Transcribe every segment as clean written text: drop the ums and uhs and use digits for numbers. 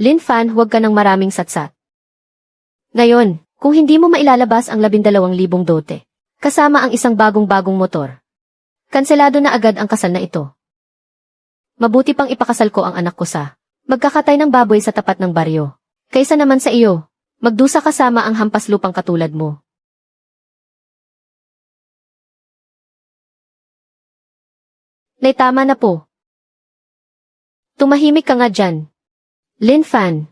Lin Fan, huwag ka ng maraming satsat. Ngayon, kung hindi mo mailalabas ang 12,000 dote, kasama ang isang bagong-bagong motor, kanselado na agad ang kasal na ito. Mabuti pang ipakasal ko ang anak ko sa magkakatay ng baboy sa tapat ng baryo, kaysa naman sa iyo, magdusa kasama ang hampas lupang katulad mo. Nay, tama na po. Tumahimik ka nga dyan. Lin Fan,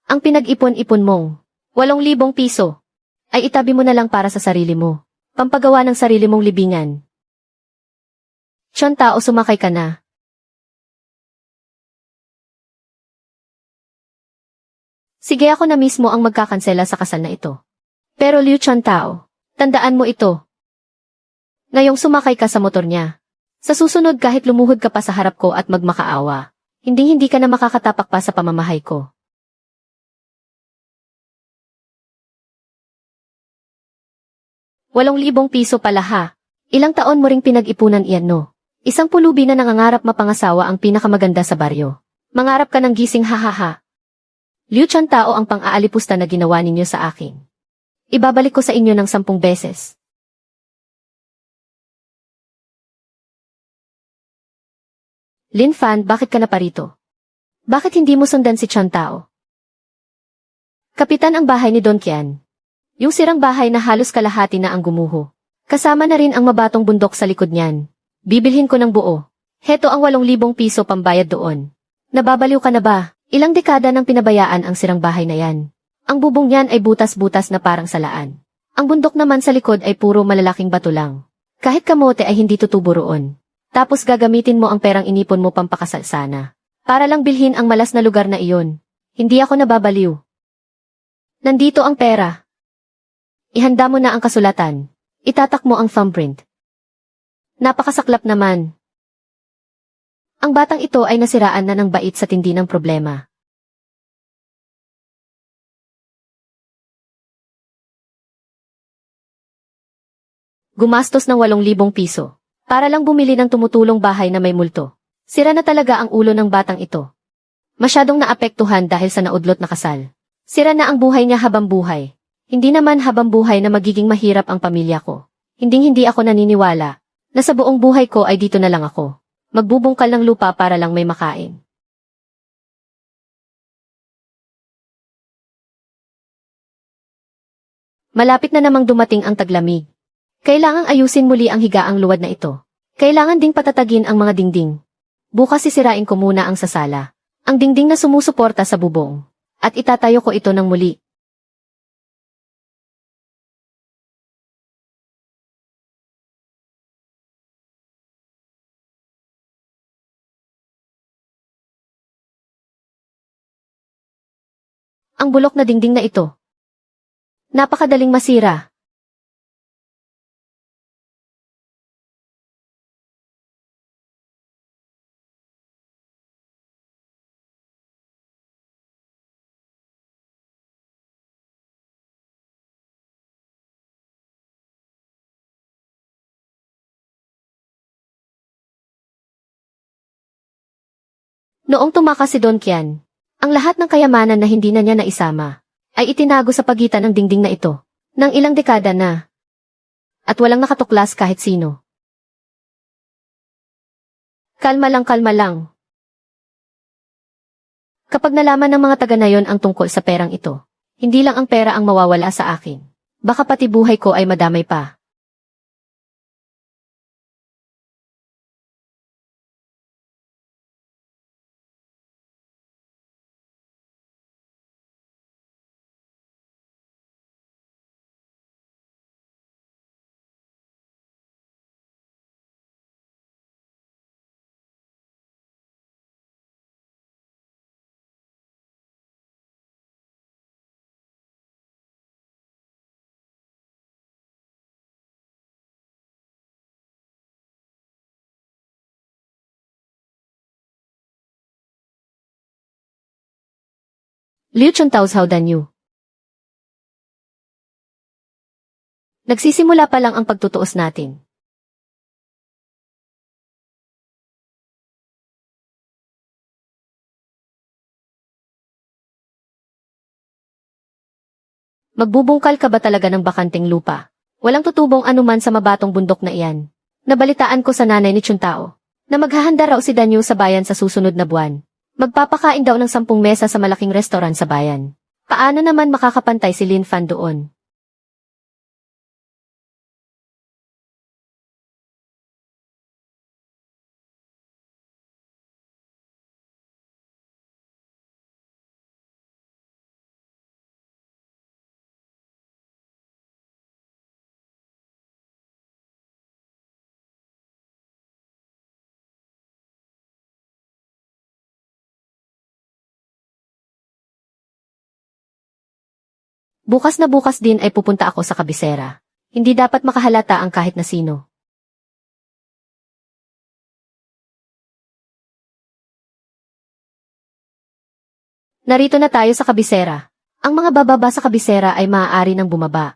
ang pinag-ipon-ipon mong 8,000 piso ay itabi mo na lang para sa sarili mo. Pampagawa ng sarili mong libingan. Tiyon tao, sumakay ka na. Sige, ako na mismo ang magkakansela sa kasal na ito. Pero Liu Tiyon tao, tandaan mo ito. Ngayong sumakay ka sa motor niya. Sa susunod kahit lumuhod ka pa sa harap ko at magmakaawa, hindi ka na makakatapak pa sa pamamahay ko. ₱8,000 pala ha. Ilang taon mo ring pinag-ipunan iyan, no? Isang pulubi na nangangarap mapangasawa ang pinakamaganda sa baryo. Mangarap ka ng gising, hahaha. Liu Tiyon tao, ang pang-aalipusta na ginawa ninyo sa akin. Ibabalik ko sa inyo ng 10 beses. Lin Fan, bakit ka na parito? Bakit hindi mo sundan si Tiyon tao? Kapitan ang bahay ni Don Qian. Yung sirang bahay na halos kalahati na ang gumuho. Kasama na rin ang mabatong bundok sa likod niyan. Bibilhin ko ng buo. Heto ang ₱8,000 pambayad doon. Nababaliw ka na ba? Ilang dekada nang pinabayaan ang sirang bahay na yan. Ang bubong niyan ay butas-butas na parang salaan. Ang bundok naman sa likod ay puro malalaking bato lang. Kahit kamote ay hindi tutubo roon. Tapos gagamitin mo ang perang inipon mo pampakasal sana. Para lang bilhin ang malas na lugar na iyon. Hindi ako nababaliw. Nandito ang pera. Ihanda mo na ang kasulatan. Itatak mo ang thumbprint. Napakasaklap naman. Ang batang ito ay nasiraan na ng bait sa tindi ng problema. Gumastos ng ₱8,000 para lang bumili ng tumutulong bahay na may multo. Sira na talaga ang ulo ng batang ito. Masyadong naapektuhan dahil sa naudlot na kasal. Sira na ang buhay niya habang buhay. Hindi naman habang buhay na magiging mahirap ang pamilya ko. Hindi ako naniniwala na sa buong buhay ko ay dito na lang ako. Magbubungkal ng lupa para lang may makain. Malapit na namang dumating ang taglamig. Kailangang ayusin muli ang higaang luwad na ito. Kailangan ding patatagin ang mga dingding. Bukas sisirain ko muna ang sasala. Ang dingding na sumusuporta sa bubong. At itatayo ko ito ng muli. Ang bulok na dingding na ito. Napakadaling masira. Noong tumakas si Don Qian, ang lahat ng kayamanan na hindi na niya naisama, ay itinago sa pagitan ng dingding na ito, ng ilang dekada na. At walang nakatuklas kahit sino. Kalma lang, kalma lang. Kapag nalaman ng mga taga na yon ang tungkol sa perang ito, hindi lang ang pera ang mawawala sa akin. Baka pati buhay ko ay madamay pa. Liu Chuntao's How Dan You. Nagsisimula pa lang ang pagtutuos natin. Magbubungkal ka ba talaga ng bakanteng lupa? Walang tutubong anuman sa mabatong bundok na iyan. Nabalitaan ko sa nanay ni Chuntao na maghahanda raw si Danyo sa bayan sa susunod na buwan. Magpapakain daw ng 10 mesa sa malaking restoran sa bayan. Paano naman makakapantay si Lin Fan doon? Bukas na bukas din ay pupunta ako sa kabisera. Hindi dapat makahalata ang kahit na sino. Narito na tayo sa kabisera. Ang mga bababa sa kabisera ay maaari nang bumaba.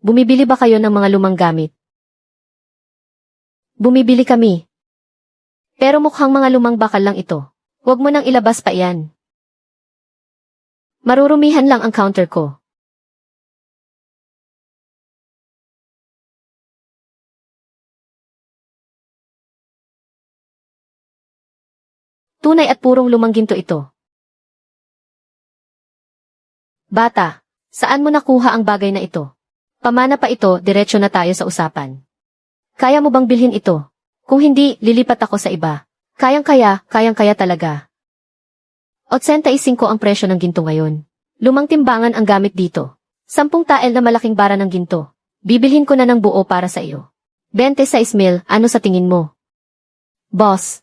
Bumibili ba kayo ng mga lumang gamit? Bumibili kami. Pero mukhang mga lumang bakal lang ito. Huwag mo nang ilabas pa iyan. Marurumihan lang ang counter ko. Tunay at purong lumang ginto ito. Bata, saan mo nakuha ang bagay na ito? Pamana pa ito, diretso na tayo sa usapan. Kaya mo bang bilhin ito? Kung hindi, lilipat ako sa iba. Kayang-kaya talaga. 85 ang presyo ng ginto ngayon. Lumang timbangan ang gamit dito. 10 tael na malaking bara ng ginto. Bibilhin ko na ng buo para sa iyo. 26,000, ano sa tingin mo? Boss,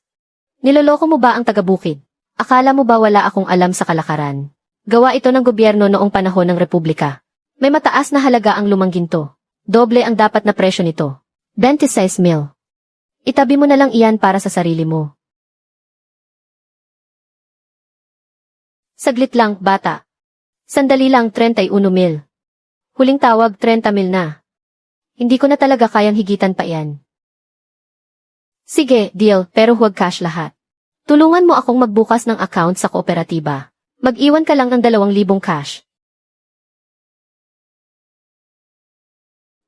niloloko mo ba ang taga-bukid? Akala mo ba wala akong alam sa kalakaran? Gawa ito ng gobyerno noong panahon ng Republika. May mataas na halaga ang lumang ginto. Doble ang dapat na presyo nito. 26,000. Itabi mo na lang iyan para sa sarili mo. Saglit lang, bata. Sandali lang, 31,000. Huling tawag, 30,000 na. Hindi ko na talaga kayang higitan pa yan. Sige, deal, pero huwag cash lahat. Tulungan mo akong magbukas ng account sa kooperatiba. Mag-iwan ka lang ng 2,000 cash.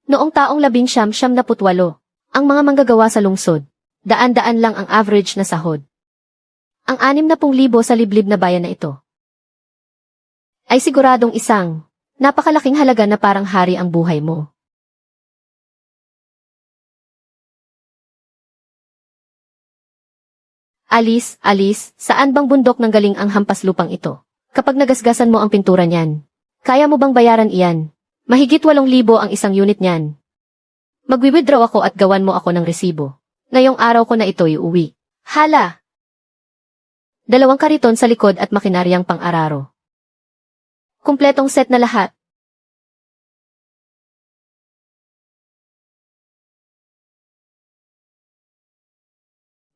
Noong taong 1978, ang mga manggagawa sa lungsod, daan-daan lang ang average na sahod. Ang 60,000 sa liblib na bayan na ito ay siguradong isang napakalaking halaga na parang hari ang buhay mo. Alice, saan bang bundok ng galing ang hampas lupang ito? Kapag nagasgasan mo ang pintura niyan, kaya mo bang bayaran iyan? Mahigit 8,000 ang isang unit niyan. Magwi-withdraw ako at gawan mo ako ng resibo. Ngayong araw ko na ito iuwi. Hala! 2 kariton sa likod at makinaryang pang-araro. Kumpletong set na lahat.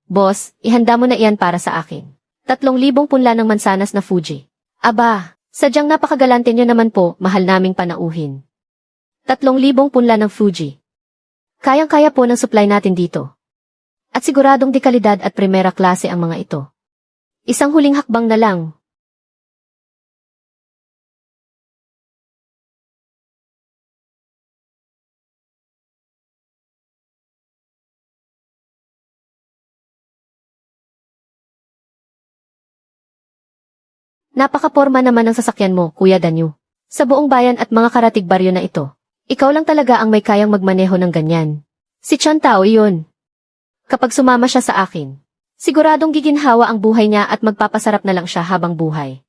Boss, ihanda mo na iyan para sa akin. 3,000 punla ng mansanas na Fuji. Aba, sadyang napakagalante nyo naman po, mahal naming panauhin. 3,000 punla ng Fuji. Kayang-kaya po ng supply natin dito. At siguradong di kalidad at primera klase ang mga ito. Isang huling hakbang na lang. Napakaporma naman ng sasakyan mo, Kuya Danyo. Sa buong bayan at mga karatig baryo na ito, ikaw lang talaga ang may kayang magmaneho ng ganyan. Si Chuntao iyon. Kapag sumama siya sa akin, siguradong giginhawa ang buhay niya at magpapasarap na lang siya habang buhay.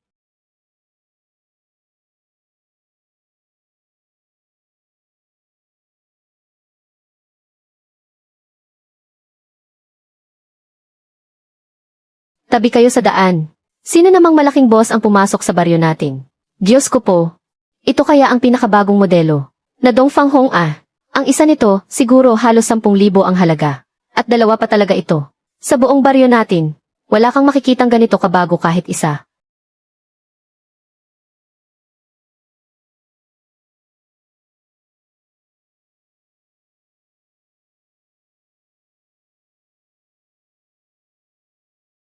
Tabi kayo sa daan. Sino namang malaking boss ang pumasok sa baryo natin? Diyos ko po. Ito kaya ang pinakabagong modelo na Dongfang Hong ah. Ang isa nito, siguro halos 10,000 ang halaga. At dalawa pa talaga ito. Sa buong baryo natin, wala kang makikitang ganito kabago kahit isa.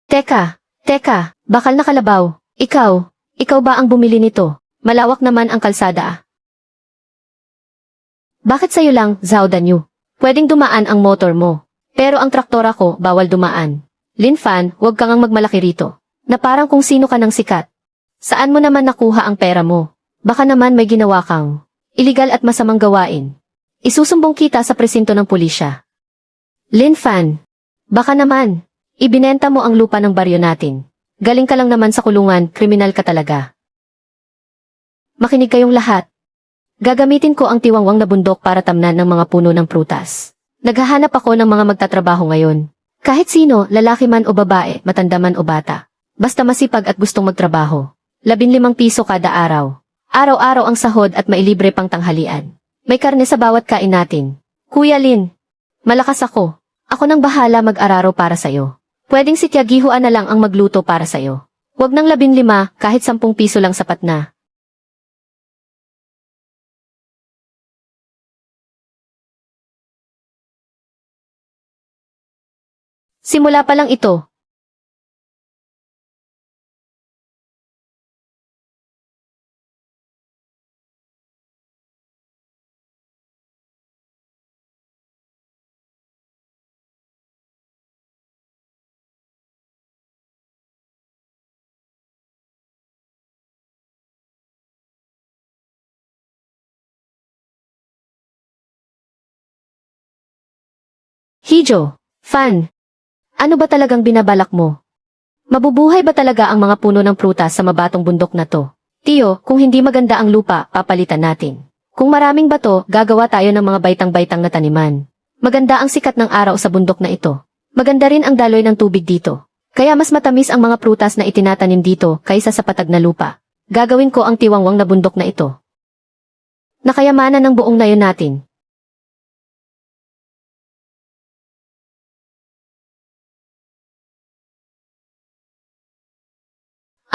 Teka, bakal na kalabaw. Ikaw ba ang bumili nito? Malawak naman ang kalsada ah. Bakit sa'yo lang, Zhao Danyu? Pwedeng dumaan ang motor mo. Pero ang traktora ko, bawal dumaan. Lin Fan, huwag kang magmalaki rito. Na parang kung sino ka ng sikat. Saan mo naman nakuha ang pera mo? Baka naman may ginawa kang iligal at masamang gawain. Isusumbong kita sa presinto ng pulisya. Lin Fan, baka naman, ibinenta mo ang lupa ng baryo natin. Galing ka lang naman sa kulungan, kriminal ka talaga. Makinig kayong lahat. Gagamitin ko ang tiwangwang na bundok para tamnan ng mga puno ng prutas. Naghahanap ako ng mga magtatrabaho ngayon. Kahit sino, lalaki man o babae, matanda man o bata. Basta masipag at gustong magtrabaho. 15 piso kada araw. Araw-araw ang sahod at mailibre pang tanghalian. May karne sa bawat kain natin. Kuya Lin, malakas ako. Ako nang bahala mag-araro para sa'yo. Pwedeng si Tiagihuan na lang ang magluto para sa'yo. Huwag ng 15, kahit 10 piso lang sapat na. Simula pa lang ito. Hijo, Fan, ano ba talagang binabalak mo? Mabubuhay ba talaga ang mga puno ng prutas sa mabatong bundok na to? Tiyo, kung hindi maganda ang lupa, papalitan natin. Kung maraming bato, gagawa tayo ng mga baitang-baitang na taniman. Maganda ang sikat ng araw sa bundok na ito. Maganda rin ang daloy ng tubig dito. Kaya mas matamis ang mga prutas na itinatanim dito kaysa sa patag na lupa. Gagawin ko ang tiwangwang na bundok na ito. Nakayamanan ng buong nayon natin.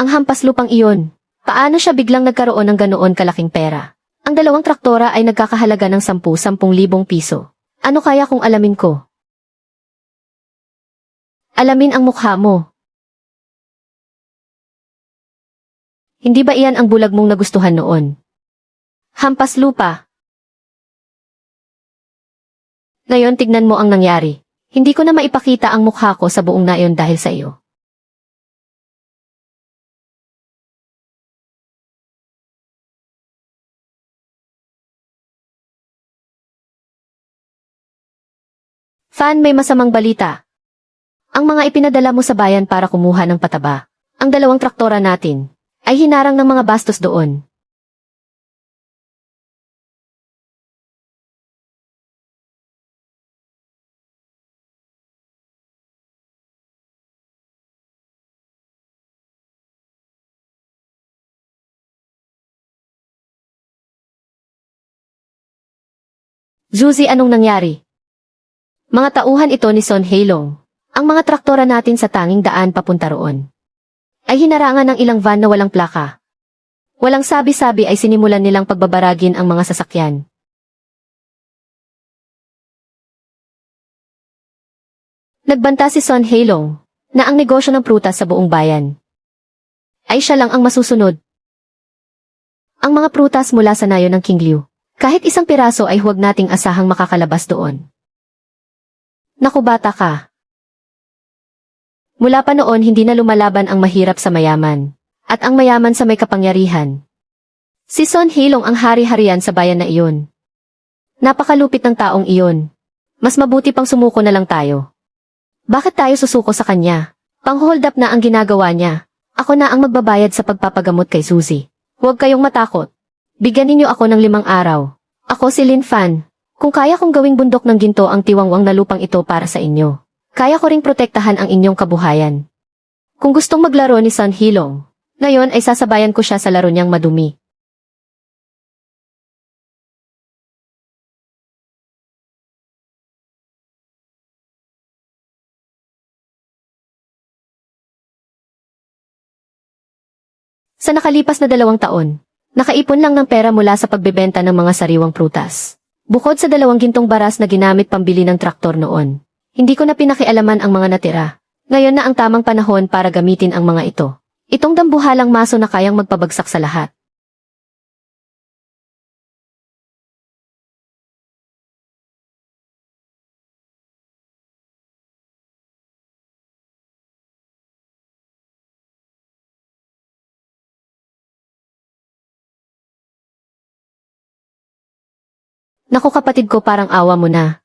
Ang hampas lupang iyon. Paano siya biglang nagkaroon ng ganoon kalaking pera? Ang dalawang traktora ay nagkakahalaga ng 10,000 piso. Ano kaya kung alamin ko? Alamin ang mukha mo. Hindi ba iyan ang bulag mong nagustuhan noon? Hampas lupa. Ngayon tignan mo ang nangyari. Hindi ko na maipakita ang mukha ko sa buong nayon dahil sa iyo. Fan, may masamang balita. Ang mga ipinadala mo sa bayan para kumuha ng pataba, ang dalawang traktora natin, ay hinarang ng mga bastos doon. Zuzi, anong nangyari? Mga tauhan ito ni Son Heilong. Ang mga traktora natin sa tanging daan papunta roon ay hinarangan ng ilang van na walang plaka. Walang sabi-sabi ay sinimulan nilang pagbabaragin ang mga sasakyan. Nagbanta si Son Heilong na ang negosyo ng prutas sa buong bayan ay siya lang ang masusunod. Ang mga prutas mula sa nayon ng King Liu. Kahit isang piraso ay huwag nating asahang makakalabas doon. Naku, bata ka. Mula pa noon hindi na lumalaban ang mahirap sa mayaman, at ang mayaman sa may kapangyarihan. Si Son Heilong ang hari-harian sa bayan na iyon. Napakalupit ng taong iyon. Mas mabuti pang sumuko na lang tayo. Bakit tayo susuko sa kanya? Pang-hold up na ang ginagawa niya. Ako na ang magbabayad sa pagpapagamot kay Suzy. Huwag kayong matakot. Bigyan ninyo ako ng 5 araw. Ako si Lin Fan. Kung kaya kong gawing bundok ng ginto ang tiwangwang na lupang ito para sa inyo, kaya ko ring protektahan ang inyong kabuhayan. Kung gustong maglaro ni Son Heilong, ngayon ay sasabayan ko siya sa laro niyang madumi. Sa nakalipas na 2 taon, nakaipon lang ng pera mula sa pagbebenta ng mga sariwang prutas. Bukod sa 2 gintong baras na ginamit pambili ng traktor noon, hindi ko na pinakialaman ang mga natira. Ngayon na ang tamang panahon para gamitin ang mga ito. Itong dambuhalang maso na kayang magpabagsak sa lahat. Naku kapatid ko, parang awa mo na.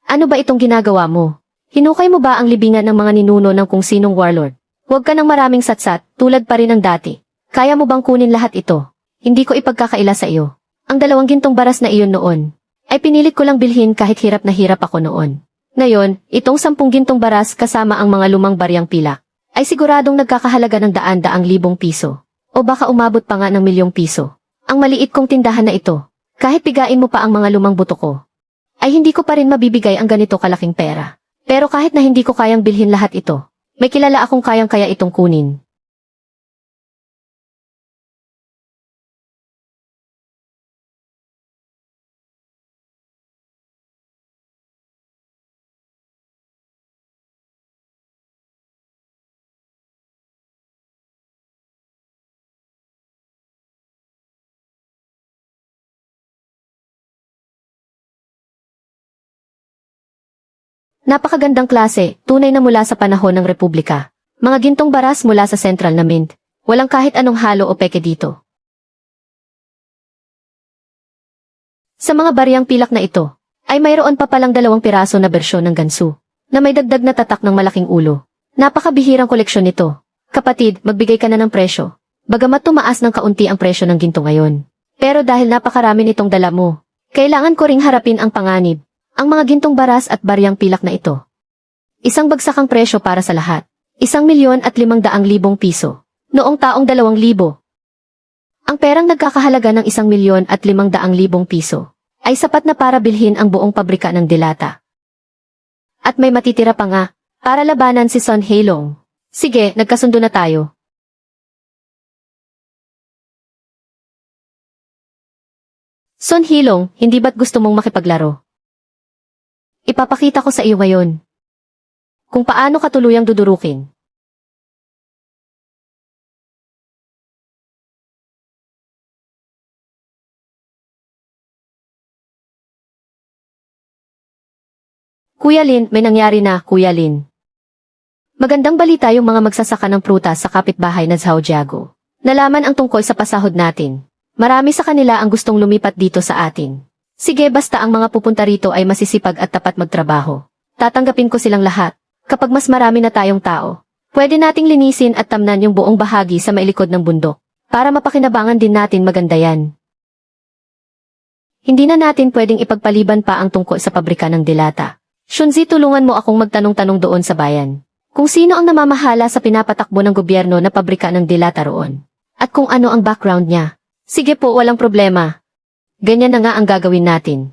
Ano ba itong ginagawa mo? Hinukay mo ba ang libingan ng mga ninuno ng kung sinong warlord? Huwag ka ng maraming satsat, tulad pa rin ng dati. Kaya mo bang kunin lahat ito? Hindi ko ipagkakaila sa iyo. Ang 2 gintong baras na iyon noon, ay pinilit ko lang bilhin kahit hirap na hirap ako noon. Ngayon, itong 10 gintong baras kasama ang mga lumang baryang pilak, ay siguradong nagkakahalaga ng daan-daang libong piso. O baka umabot pa nga ng milyong piso. Ang maliit kong tindahan na ito, kahit pigain mo pa ang mga lumang buto ko, ay hindi ko pa rin mabibigay ang ganito kalaking pera. Pero kahit na hindi ko kayang bilhin lahat ito, may kilala akong kayang-kaya itong kunin. Napakagandang klase, tunay na mula sa panahon ng Republika. Mga gintong baras mula sa Central na Mint. Walang kahit anong halo o peke dito. Sa mga baryang pilak na ito, ay mayroon pa palang 2 piraso na bersyon ng gansu, na may dagdag na tatak ng malaking ulo. Napakabihirang koleksyon nito. Kapatid, magbigay ka na ng presyo. Bagamat tumaas ng kaunti ang presyo ng ginto ngayon. Pero dahil napakarami nitong dala mo, kailangan ko ring harapin ang panganib. Ang mga gintong baras at baryang pilak na ito. Isang bagsakang presyo para sa lahat. 1,500,000 piso. Noong taong 2000. Ang perang nagkakahalaga ng 1,500,000 piso ay sapat na para bilhin ang buong pabrika ng delata. At may matitira pa nga para labanan si Son Heilong. Sige, nagkasundo na tayo. Son Heilong, hindi ba't gusto mong makipaglaro? Ipapakita ko sa iyo ngayon kung paano ka tuluyang dudurukin. Kuya Lin, may nangyari na, Kuya Lin. Magandang balita yung mga magsasaka ng prutas sa kapitbahay na Zhaojiago. Nalaman ang tungkol sa pasahod natin. Marami sa kanila ang gustong lumipat dito sa atin. Sige, basta ang mga pupunta rito ay masisipag at tapat magtrabaho. Tatanggapin ko silang lahat. Kapag mas marami na tayong tao, pwede nating linisin at tamnan yung buong bahagi sa mailikod ng bundok. Para mapakinabangan din natin, maganda yan. Hindi na natin pwedeng ipagpaliban pa ang tungkol sa pabrika ng delata. Shunzi, tulungan mo akong magtanong-tanong doon sa bayan. Kung sino ang namamahala sa pinapatakbo ng gobyerno na pabrika ng delata roon. At kung ano ang background niya. Sige po, walang problema. Ganyan na nga ang gagawin natin.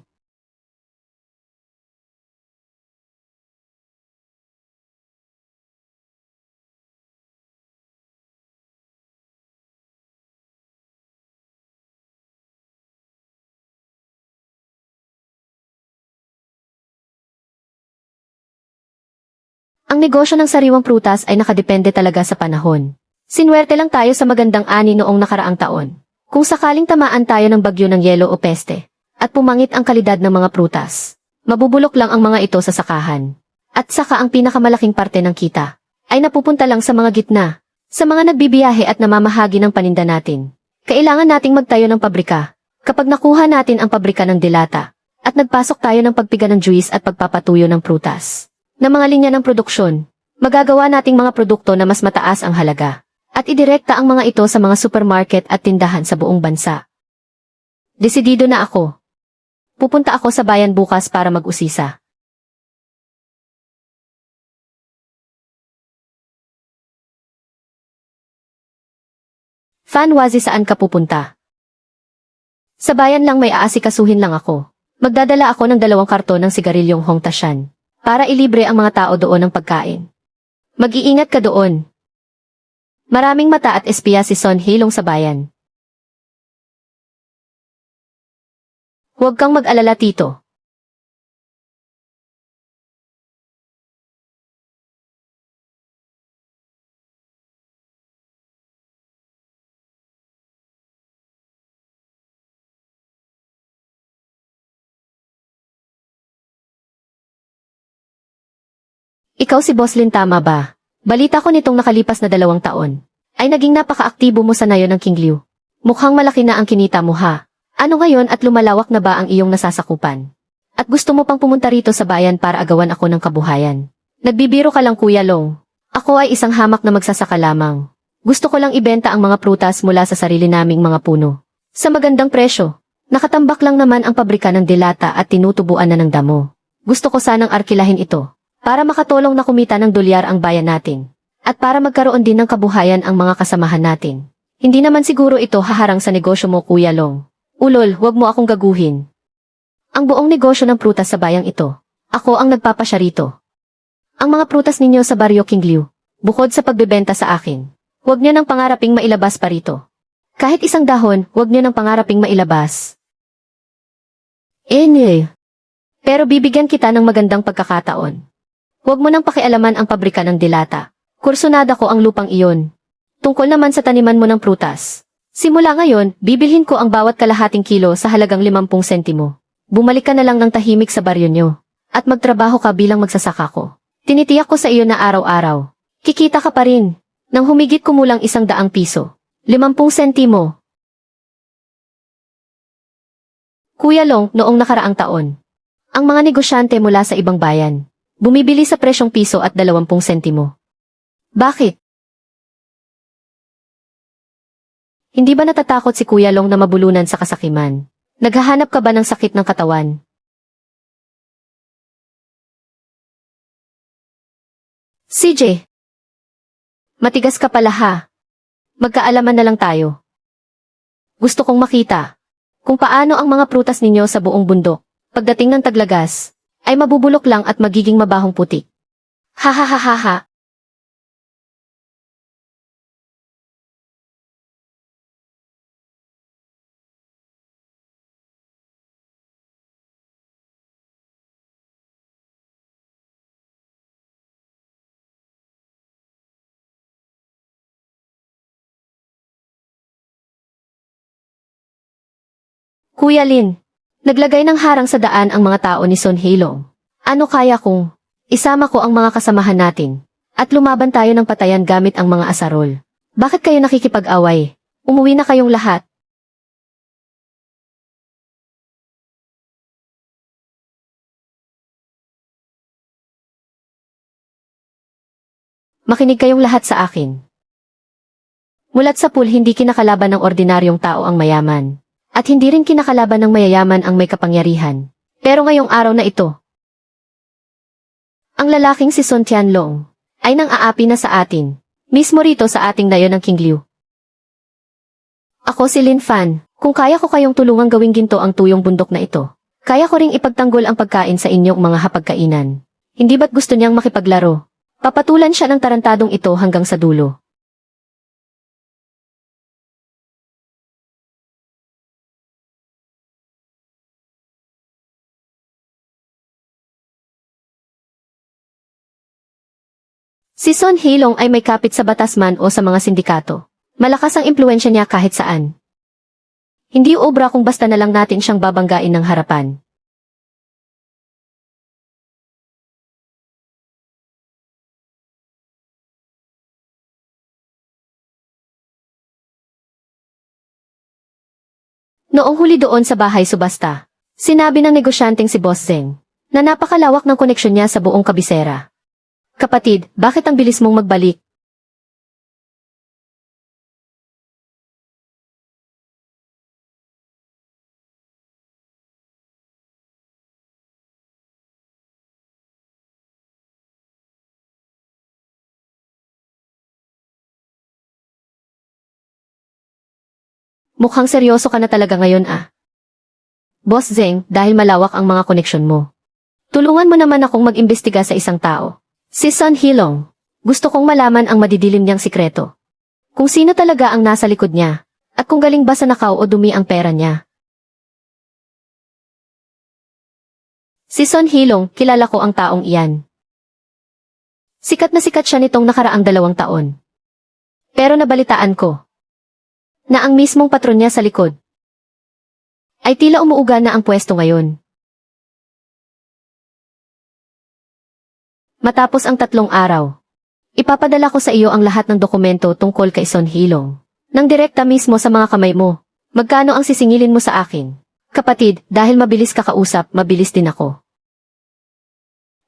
Ang negosyo ng sariwang prutas ay nakadepende talaga sa panahon. Sinwerte lang tayo sa magandang ani noong nakaraang taon. Kung sakaling tamaan tayo ng bagyo ng yelo o peste, at pumangit ang kalidad ng mga prutas, mabubulok lang ang mga ito sa sakahan. At saka ang pinakamalaking parte ng kita, ay napupunta lang sa mga gitna, sa mga nagbibiyahe at namamahagi ng paninda natin. Kailangan nating magtayo ng pabrika. Kapag nakuha natin ang pabrika ng delata, at nagpasok tayo ng pagpiga ng juice at pagpapatuyo ng prutas, na mga linya ng produksyon, magagawa nating mga produkto na mas mataas ang halaga. At idirekta ang mga ito sa mga supermarket at tindahan sa buong bansa. Desidido na ako. Pupunta ako sa bayan bukas para mag-usisa. Fanwazi, saan ka pupunta? Sa bayan lang, may aasikasuhin lang ako. Magdadala ako ng 2 karton ng sigarilyong Hongtashan para ilibre ang mga tao doon ng pagkain. Mag-iingat ka doon. Maraming mata at espiya si Son Hilong sa bayan. Huwag kang mag-alala, Tito. Ikaw si Boslin, tama ba? Balita ko nitong nakalipas na 2 taon ay naging napaka-aktibo mo sa nayon ng Kingliu. Mukhang malaki na ang kinita mo, ha? Ano ngayon at lumalawak na ba ang iyong nasasakupan? At gusto mo pang pumunta rito sa bayan para agawan ako ng kabuhayan? Nagbibiro ka lang, Kuya Long. Ako ay isang hamak na magsasaka lamang. Gusto ko lang ibenta ang mga prutas mula sa sarili naming mga puno. Sa magandang presyo. Nakatambak lang naman ang pabrika ng dilata at tinutubuan na ng damo. Gusto ko sanang arkilahin ito para makatulong na kumita ng dolyar ang bayan natin. At para magkaroon din ng kabuhayan ang mga kasamahan natin. Hindi naman siguro ito haharang sa negosyo mo, Kuya Long. Ulol, huwag mo akong gaguhin. Ang buong negosyo ng prutas sa bayang ito, ako ang nagpapasya rito. Ang mga prutas ninyo sa baryo Kingliu, bukod sa pagbebenta sa akin, huwag niyo nang pangaraping mailabas pa rito. Kahit isang dahon, huwag niyo nang pangaraping mailabas. Pero bibigyan kita ng magandang pagkakataon. Huwag mo nang pakialaman ang pabrika ng dilata. Kursunada ko ang lupang iyon. Tungkol naman sa taniman mo ng prutas. Simula ngayon, bibilhin ko ang bawat kalahating kilo sa halagang 50 sentimo. Bumalik ka na lang ng tahimik sa baryo nyo. At magtrabaho ka bilang magsasaka ko. Tinitiyak ko sa iyo na araw-araw. Kikita ka pa rin. Nang humigit kumulang 100 piso. 50 sentimo. Kuya Long, noong nakaraang taon, ang mga negosyante mula sa ibang bayan, bumibili sa presyong piso at 20 sentimo. Bakit? Hindi ba natatakot si Kuya Long na mabulunan sa kasakiman? Naghahanap ka ba ng sakit ng katawan? CJ, matigas ka pala, ha? Magkaalaman na lang tayo. Gusto kong makita kung paano ang mga prutas ninyo sa buong bundok, pagdating ng taglagas, ay mabubulok lang at magiging mabahong putik. Ha ha ha ha ha. Kuya Lin, naglagay ng harang sa daan ang mga tao ni Son Hilong. Ano kaya kung isama ko ang mga kasamahan natin at lumaban tayo ng patayan gamit ang mga asarol? Bakit kayo nakikipag-away? Umuwi na kayong lahat. Makinig kayong lahat sa akin. Mulat sa pool, hindi kinakalaban ng ordinaryong tao ang mayaman. At hindi rin kinakalaban ng mayayaman ang may kapangyarihan. Pero ngayong araw na ito, ang lalaking si Son Tianlong ay nang-aapi na sa atin, mismo rito sa ating nayon ng Kingliu. Ako si Lin Fan, kung kaya ko kayong tulungang gawing ginto ang tuyong bundok na ito, kaya ko ring ipagtanggol ang pagkain sa inyong mga hapagkainan. Hindi ba't gusto niyang makipaglaro? Papatulan siya ng tarantadong ito hanggang sa dulo. Si Son Hilong ay may kapit sa batasman o sa mga sindikato. Malakas ang impluensya niya kahit saan. Hindi obra kung basta na lang natin siyang babanggain ng harapan. Noong huli doon sa bahay subasta, sinabi ng negosyanteng si Boss Zeng na napakalawak ng koneksyon niya sa buong kabisera. Kapatid, bakit ang bilis mong magbalik? Mukhang seryoso ka na talaga ngayon, ah. Boss Zeng, dahil malawak ang mga koneksyon mo. Tulungan mo naman akong mag-imbestiga sa isang tao. Si Son Hilong. Gusto kong malaman ang madidilim niyang sikreto. Kung sino talaga ang nasa likod niya, at kung galing ba sa nakaw o dumi ang pera niya. Si Son Hilong, kilala ko ang taong iyan. Sikat na sikat siya nitong nakaraang 2 taon. Pero nabalitaan ko na ang mismong patron niya sa likod ay tila umuuga na ang pwesto ngayon. Matapos ang 3 araw, ipapadala ko sa iyo ang lahat ng dokumento tungkol kay Son Hilong. Nang direkta mismo sa mga kamay mo. Magkano ang sisingilin mo sa akin? Kapatid, dahil mabilis ka kausap, mabilis din ako.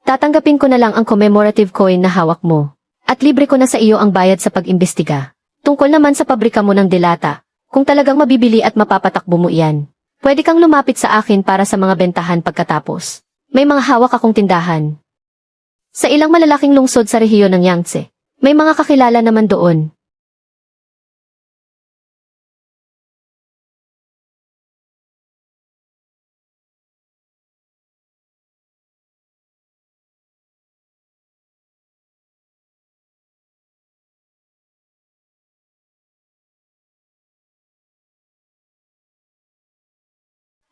Tatanggapin ko na lang ang commemorative coin na hawak mo. At libre ko na sa iyo ang bayad sa pag-imbestiga. Tungkol naman sa pabrika mo ng delata, kung talagang mabibili at mapapatakbo mo iyan, pwede kang lumapit sa akin para sa mga bentahan pagkatapos. May mga hawak akong tindahan sa ilang malalaking lungsod sa rehiyon ng Yangtze. May mga kakilala naman doon.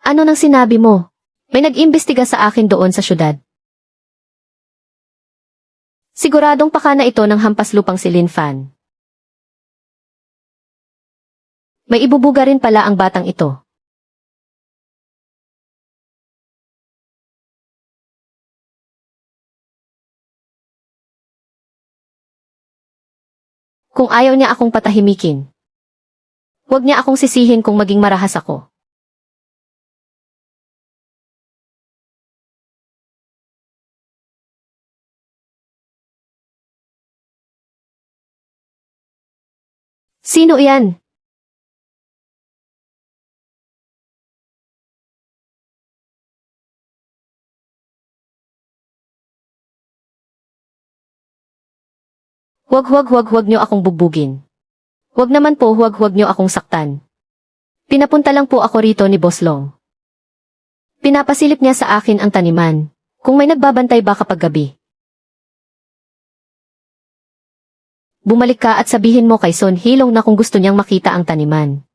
Ano nang sinabi mo? May nag-imbestiga sa akin doon sa syudad. Siguradong pakana ito ng hampas lupang si Lin Fan. May ibubuga rin pala ang batang ito. Kung ayaw niya akong patahimikin, huwag niya akong sisihin kung maging marahas ako. Sino iyan? Huwag niyo akong bubugin. Huwag naman po huwag niyo akong saktan. Pinapunta lang po ako rito ni Boss Long. Pinapasilip niya sa akin ang taniman, kung may nagbabantay ba kapag gabi. Bumalik ka at sabihin mo kay Son Hilong na kung gusto niyang makita ang taniman.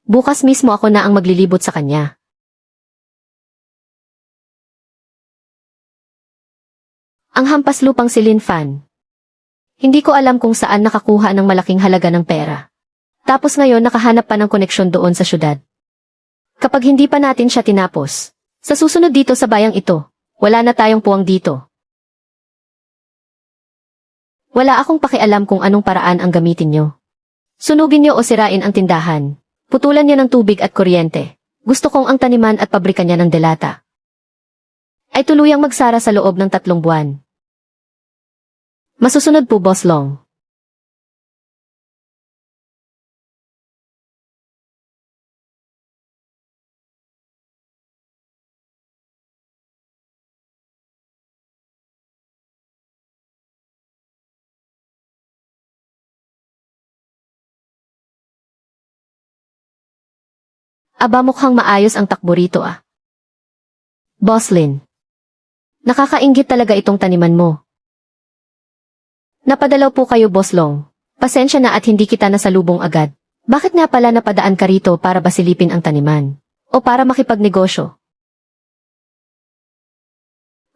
Bukas mismo ako na ang maglilibot sa kanya. Ang hampas lupang si Lin Fan. Hindi ko alam kung saan nakakuha ng malaking halaga ng pera. Tapos ngayon nakahanap pa ng koneksyon doon sa syudad. Kapag hindi pa natin siya tinapos, sa susunod dito sa bayang ito, wala na tayong puwang dito. Wala akong pakialam kung anong paraan ang gamitin nyo. Sunugin nyo o sirain ang tindahan. Putulan niyo ng tubig at kuryente. Gusto kong ang taniman at pabrika niya ng delata ay tuluyang magsara sa loob ng 3 buwan. Masusunod po, Boss Long. Aba mukhang maayos ang takbo rito ah. Boss Lin. Nakakainggit talaga itong taniman mo. Napadalaw po kayo, Boss Long. Pasensya na at hindi kita nasalubong agad. Bakit nga pala napadaan ka rito para basilipin ang taniman? O para makipagnegosyo?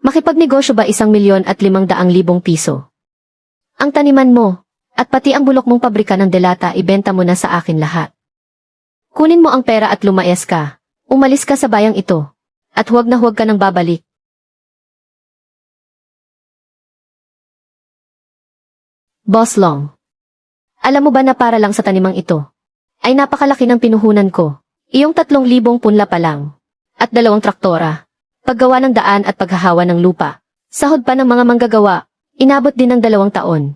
Makipagnegosyo ba 1,500,000 piso? Ang taniman mo, at pati ang bulok mong pabrika ng delata ibenta mo na sa akin lahat. Kunin mo ang pera at lumayas ka. Umalis ka sa bayang ito. At huwag na huwag ka nang babalik. Boss Long. Alam mo ba na para lang sa tanimang ito, ay napakalaki ng pinuhunan ko. Iyong 3,000 punla pa lang. At 2 traktora. Paggawa ng daan at paghahawa ng lupa. Sahod pa ng mga manggagawa. Inabot din ng 2 taon.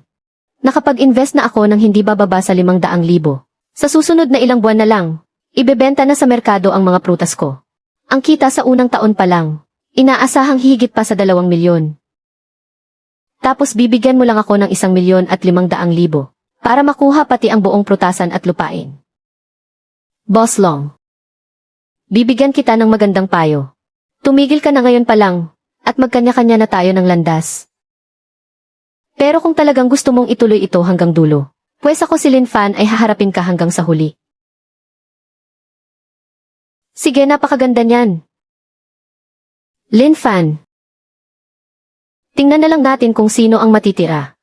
Nakapag-invest na ako ng hindi bababa sa 500,000. Sa susunod na ilang buwan na lang, ibebenta na sa merkado ang mga prutas ko. Ang kita sa unang taon pa lang, inaasahang higit pa sa 2,000,000. Tapos bibigyan mo lang ako ng 1,500,000 para makuha pati ang buong prutasan at lupain. Boss Long. Bibigyan kita ng magandang payo. Tumigil ka na ngayon pa lang, at magkanya-kanya na tayo ng landas. Pero kung talagang gusto mong ituloy ito hanggang dulo, Pwes ako si Lin Fan ay haharapin ka hanggang sa huli. Sige, napakaganda niyan. Lin Fan. Tingnan na lang natin kung sino ang matitira.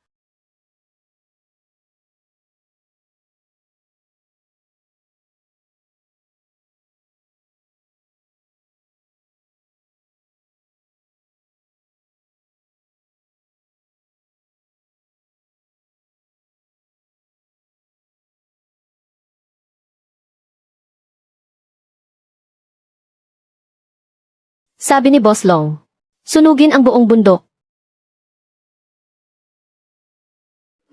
Sabi ni Boss Long. Sunugin ang buong bundok.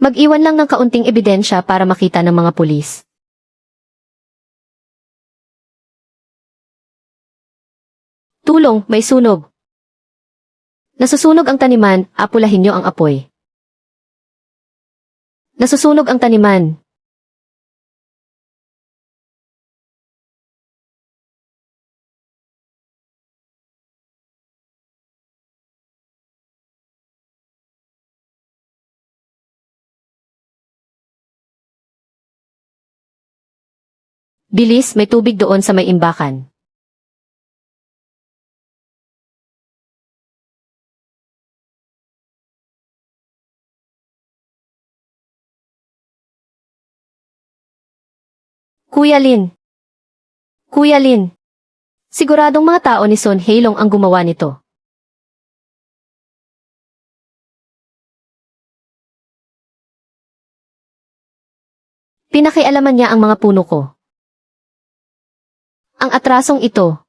Mag-iwan lang ng kaunting ebidensya para makita ng mga pulis. Tulong, may sunog. Nasusunog ang taniman, apulahin niyo ang apoy. Nasusunog ang taniman. Bilis, may tubig doon sa may imbakan. Kuya Lin. Kuya Lin. Siguradong mga tao ni Son Heilong ang gumawa nito. Pinakialaman niya ang mga puno ko. Ang atrasong ito.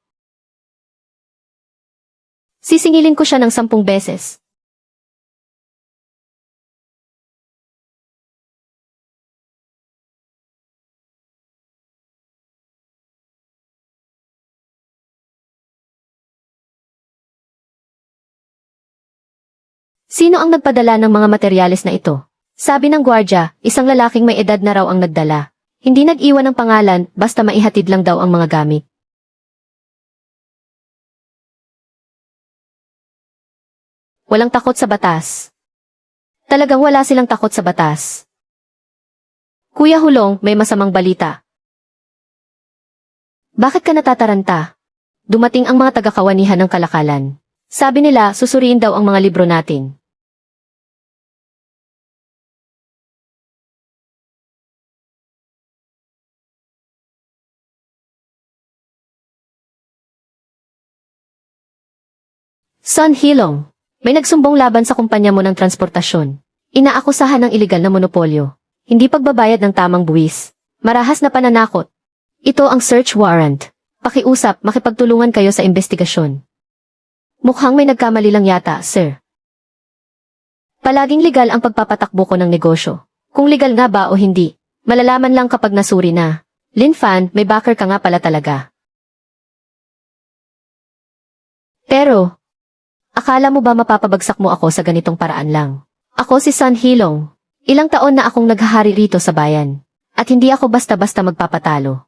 Sisingilin ko siya ng 10 beses. Sino ang nagpadala ng mga materyales na ito? Sabi ng gwardya, isang lalaking may edad na raw ang nagdala. Hindi nag-iwan ng pangalan, basta maihatid lang daw ang mga gamit. Walang takot sa batas. Talagang wala silang takot sa batas. Kuya Hulong, may masamang balita. Bakit ka natataranta? Dumating ang mga taga-kawanihan ng kalakalan. Sabi nila, susuriin daw ang mga libro natin. Son Hilong, may nagsumbong laban sa kumpanya mo ng transportasyon. Inaakusahan ng ilegal na monopolyo. Hindi pagbabayad ng tamang buwis. Marahas na pananakot. Ito ang search warrant. Pakiusap, makipagtulungan kayo sa investigasyon. Mukhang may nagkamali lang yata, sir. Palaging legal ang pagpapatakbo ko ng negosyo. Kung legal nga ba o hindi, malalaman lang kapag nasuri na. Lin Fan, may backer ka nga pala talaga. Pero, akala mo ba mapapabagsak mo ako sa ganitong paraan lang? Ako si Son Hilong. Ilang taon na akong naghahari rito sa bayan. At hindi ako basta-basta magpapatalo.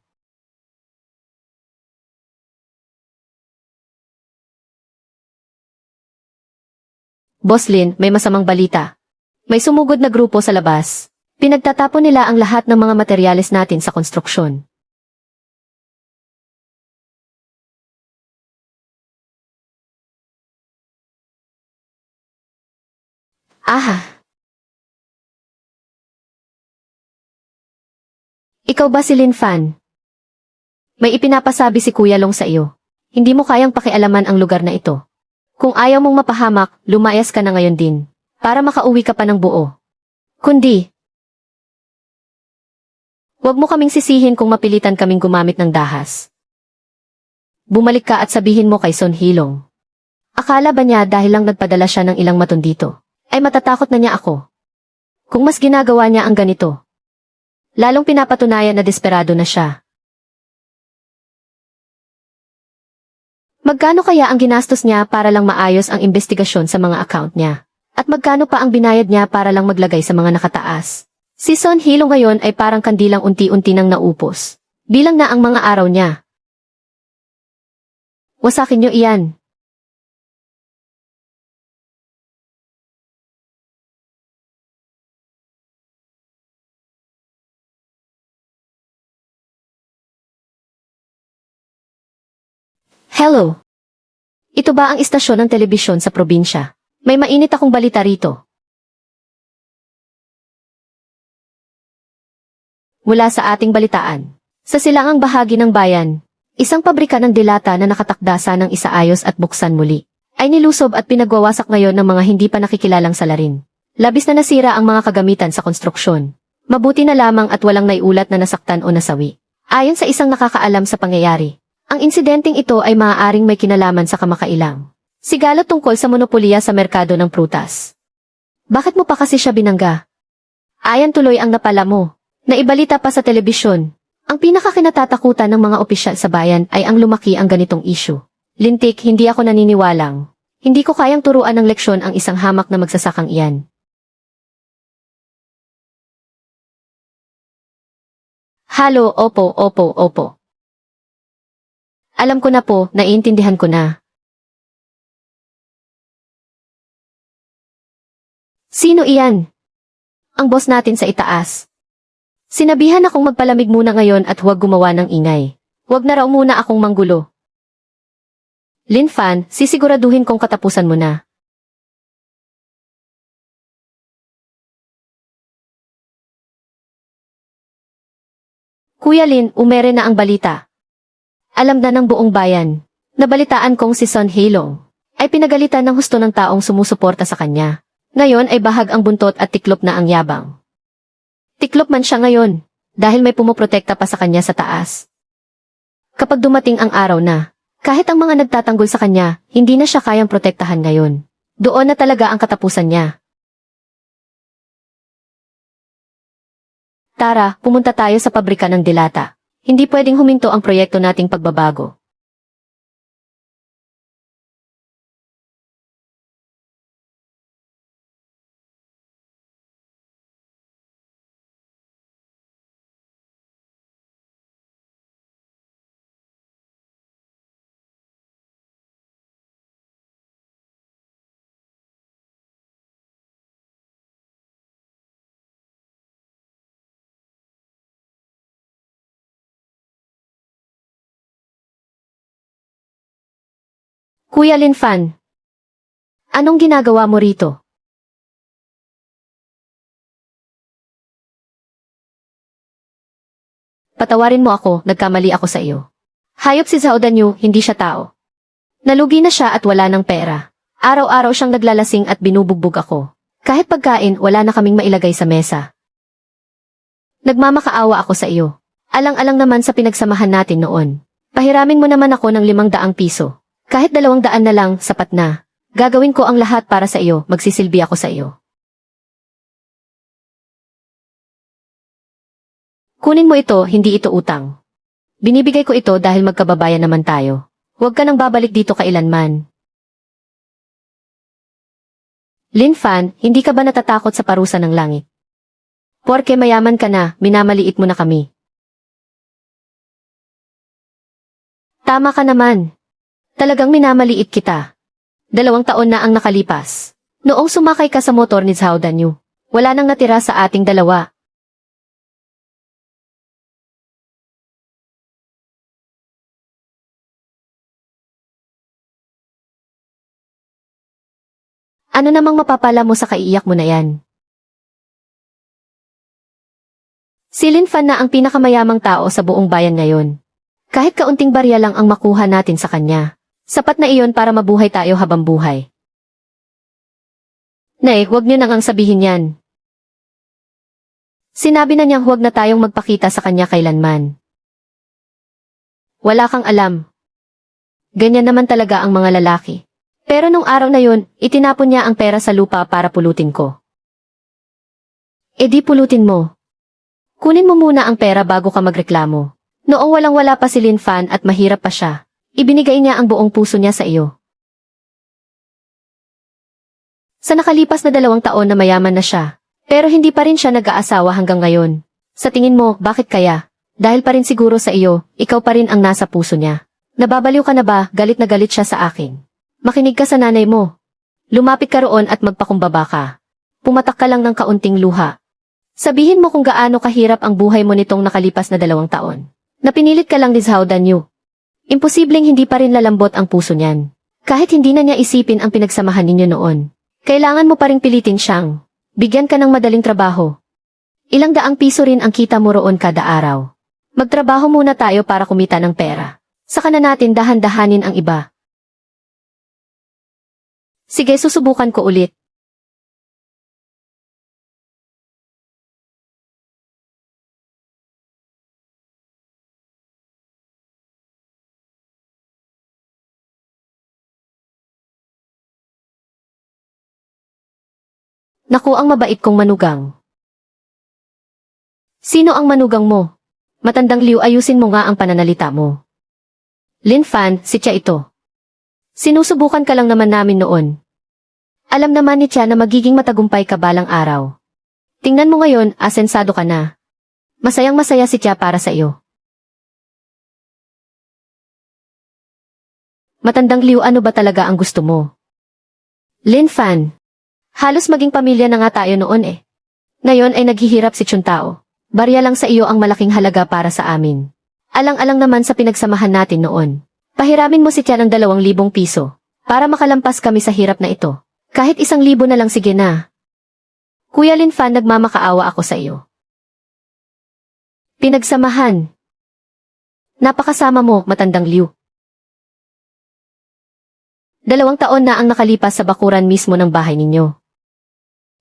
Boss Lin, may masamang balita. May sumugod na grupo sa labas. Pinagtatapon nila ang lahat ng mga materyales natin sa konstruksyon. Aha! Ikaw ba si Lin Fan? May ipinapasabi si Kuya Long sa iyo. Hindi mo kayang pakialaman ang lugar na ito. Kung ayaw mong mapahamak, lumayas ka na ngayon din. Para makauwi ka pa ng buo. Kundi, huwag mo kaming sisihin kung mapilitan kaming gumamit ng dahas. Bumalik ka at sabihin mo kay Son Hilong. Akala ba niya dahil lang nagpadala siya ng ilang maton dito, ay matatakot na niya ako? Kung mas ginagawa niya ang ganito, lalong pinapatunayan na desperado na siya. Magkano kaya ang ginastos niya para lang maayos ang investigasyon sa mga account niya? At magkano pa ang binayad niya para lang maglagay sa mga nakataas? Si Son Hilong ngayon ay parang kandilang unti-unti nang naupos. Bilang na ang mga araw niya. Wasakin niyo iyan. Hello. Ito ba ang istasyon ng telebisyon sa probinsya? May mainit akong balita rito. Mula sa ating balitaan. Sa silangang bahagi ng bayan, isang pabrika ng dilata na nakatakdasa ng isaayos at buksan muli, ay nilusob at pinagwawasak ngayon ng mga hindi pa nakikilalang salarin. Labis na nasira ang mga kagamitan sa konstruksyon. Mabuti na lamang at walang naiulat na nasaktan o nasawi. Ayon sa isang nakakaalam sa pangyayari, ang insidenteng ito ay maaaring may kinalaman sa kamakailang sigalo tungkol sa monopolya sa merkado ng prutas. Bakit mo pa kasi siya binangga? Ayan tuloy ang napala mo. Naibalita pa sa telebisyon. Ang pinakakinatatakutan ng mga opisyal sa bayan ay ang lumaki ang ganitong issue. Lintik, hindi ako naniniwalang. Hindi ko kayang turuan ng leksyon ang isang hamak na magsasakang iyan. Halo, opo. Alam ko na po, naiintindihan ko na. Sino iyan? Ang boss natin sa itaas. Sinabihan akong magpalamig muna ngayon at huwag gumawa ng ingay. Huwag na raw muna akong manggulo. Lin Fan, sisiguraduhin kong katapusan mo na. Kuya Lin, umere na ang balita. Alam na ng buong bayan. Nabalitaan kong si Son Heilong ay pinagalitan ng husto ng taong sumusuporta sa kanya. Ngayon ay bahag ang buntot at tiklop na ang yabang. Tiklop man siya ngayon dahil may pumoprotekta pa sa kanya sa taas. Kapag dumating ang araw na, kahit ang mga nagtatanggol sa kanya, hindi na siya kayang protektahan ngayon. Doon na talaga ang katapusan niya. Tara, pumunta tayo sa pabrika ng dilata. Hindi pwedeng huminto ang proyekto nating pagbabago. Kuya Lin Fan, anong ginagawa mo rito? Patawarin mo ako, nagkamali ako sa iyo. Hayop si Zhao Danyu, hindi siya tao. Nalugi na siya at wala ng pera. Araw-araw siyang naglalasing at binubugbog ako. Kahit pagkain, wala na kaming mailagay sa mesa. Nagmamakaawa ako sa iyo. Alang-alang naman sa pinagsamahan natin noon. Pahiramin mo naman ako ng 500 piso. Kahit 200 na lang, sapat na. Gagawin ko ang lahat para sa iyo, magsisilbi ako sa iyo. Kunin mo ito, hindi ito utang. Binibigay ko ito dahil magkababayan naman tayo. Huwag ka nang babalik dito kailanman. Lin Fan, hindi ka ba natatakot sa parusa ng langit? Porke mayaman ka na, minamaliit mo na kami. Tama ka naman. Talagang minamaliit kita. 2 taon na ang nakalipas. Noong sumakay ka sa motor ni Zhao Danyu, wala nang natira sa ating dalawa. Ano namang mapapala mo sa kaiiyak mo na yan? Si Lin Fan na ang pinakamayamang tao sa buong bayan ngayon. Kahit kaunting barya lang ang makuha natin sa kanya, sapat na iyon para mabuhay tayo habang buhay. Nay, huwag niyo nang sabihin yan. Sinabi na niyang huwag na tayong magpakita sa kanya kailanman. Wala kang alam. Ganyan naman talaga ang mga lalaki. Pero nung araw na yun, itinapon niya ang pera sa lupa para pulutin ko. E di pulutin mo. Kunin mo muna ang pera bago ka magreklamo. Noong walang-wala pa si Lin Fan at mahirap pa siya, ibinigay niya ang buong puso niya sa iyo. Sa nakalipas na 2 taon na mayaman na siya, pero hindi pa rin siya nag-aasawa hanggang ngayon. Sa tingin mo, bakit kaya? Dahil pa rin siguro sa iyo, ikaw pa rin ang nasa puso niya. Nababaliw ka na ba, galit na galit siya sa akin? Makinig ka sa nanay mo. Lumapit ka roon at magpakumbaba ka. Pumatak ka lang ng kaunting luha. Sabihin mo kung gaano kahirap ang buhay mo nitong nakalipas na 2 taon. Napinilit ka lang ni Zhao Danyu. Imposibleng hindi pa rin lalambot ang puso niyan. Kahit hindi na niya isipin ang pinagsamahan ninyo noon. Kailangan mo pa ring pilitin siyang. Bigyan ka ng madaling trabaho. Ilang daang piso rin ang kita mo roon kada araw. Magtrabaho muna tayo para kumita ng pera. Saka na natin dahan-dahanin ang iba. Sige, susubukan ko ulit. Naku, ang mabait kong manugang. Sino ang manugang mo? Matandang Liu, ayusin mo nga ang pananalita mo. Lin Fan, si Tia ito. Sinusubukan ka lang naman namin noon. Alam naman ni Tia na magiging matagumpay ka balang araw. Tingnan mo ngayon, asensado ka na. Masayang masaya si Tia para sa iyo. Matandang Liu, ano ba talaga ang gusto mo? Lin Fan. Halos maging pamilya na nga tayo noon eh. Ngayon ay naghihirap si Chuntao. Barya lang sa iyo ang malaking halaga para sa amin. Alang-alang naman sa pinagsamahan natin noon. Pahiramin mo si Tia ng 2,000 piso para makalampas kami sa hirap na ito. Kahit 1,000 na lang, sige na. Kuya Lin Fan, nagmamakaawa ako sa iyo. Pinagsamahan. Napakasama mo, matandang Liu. 2 taon na ang nakalipas sa bakuran mismo ng bahay ninyo.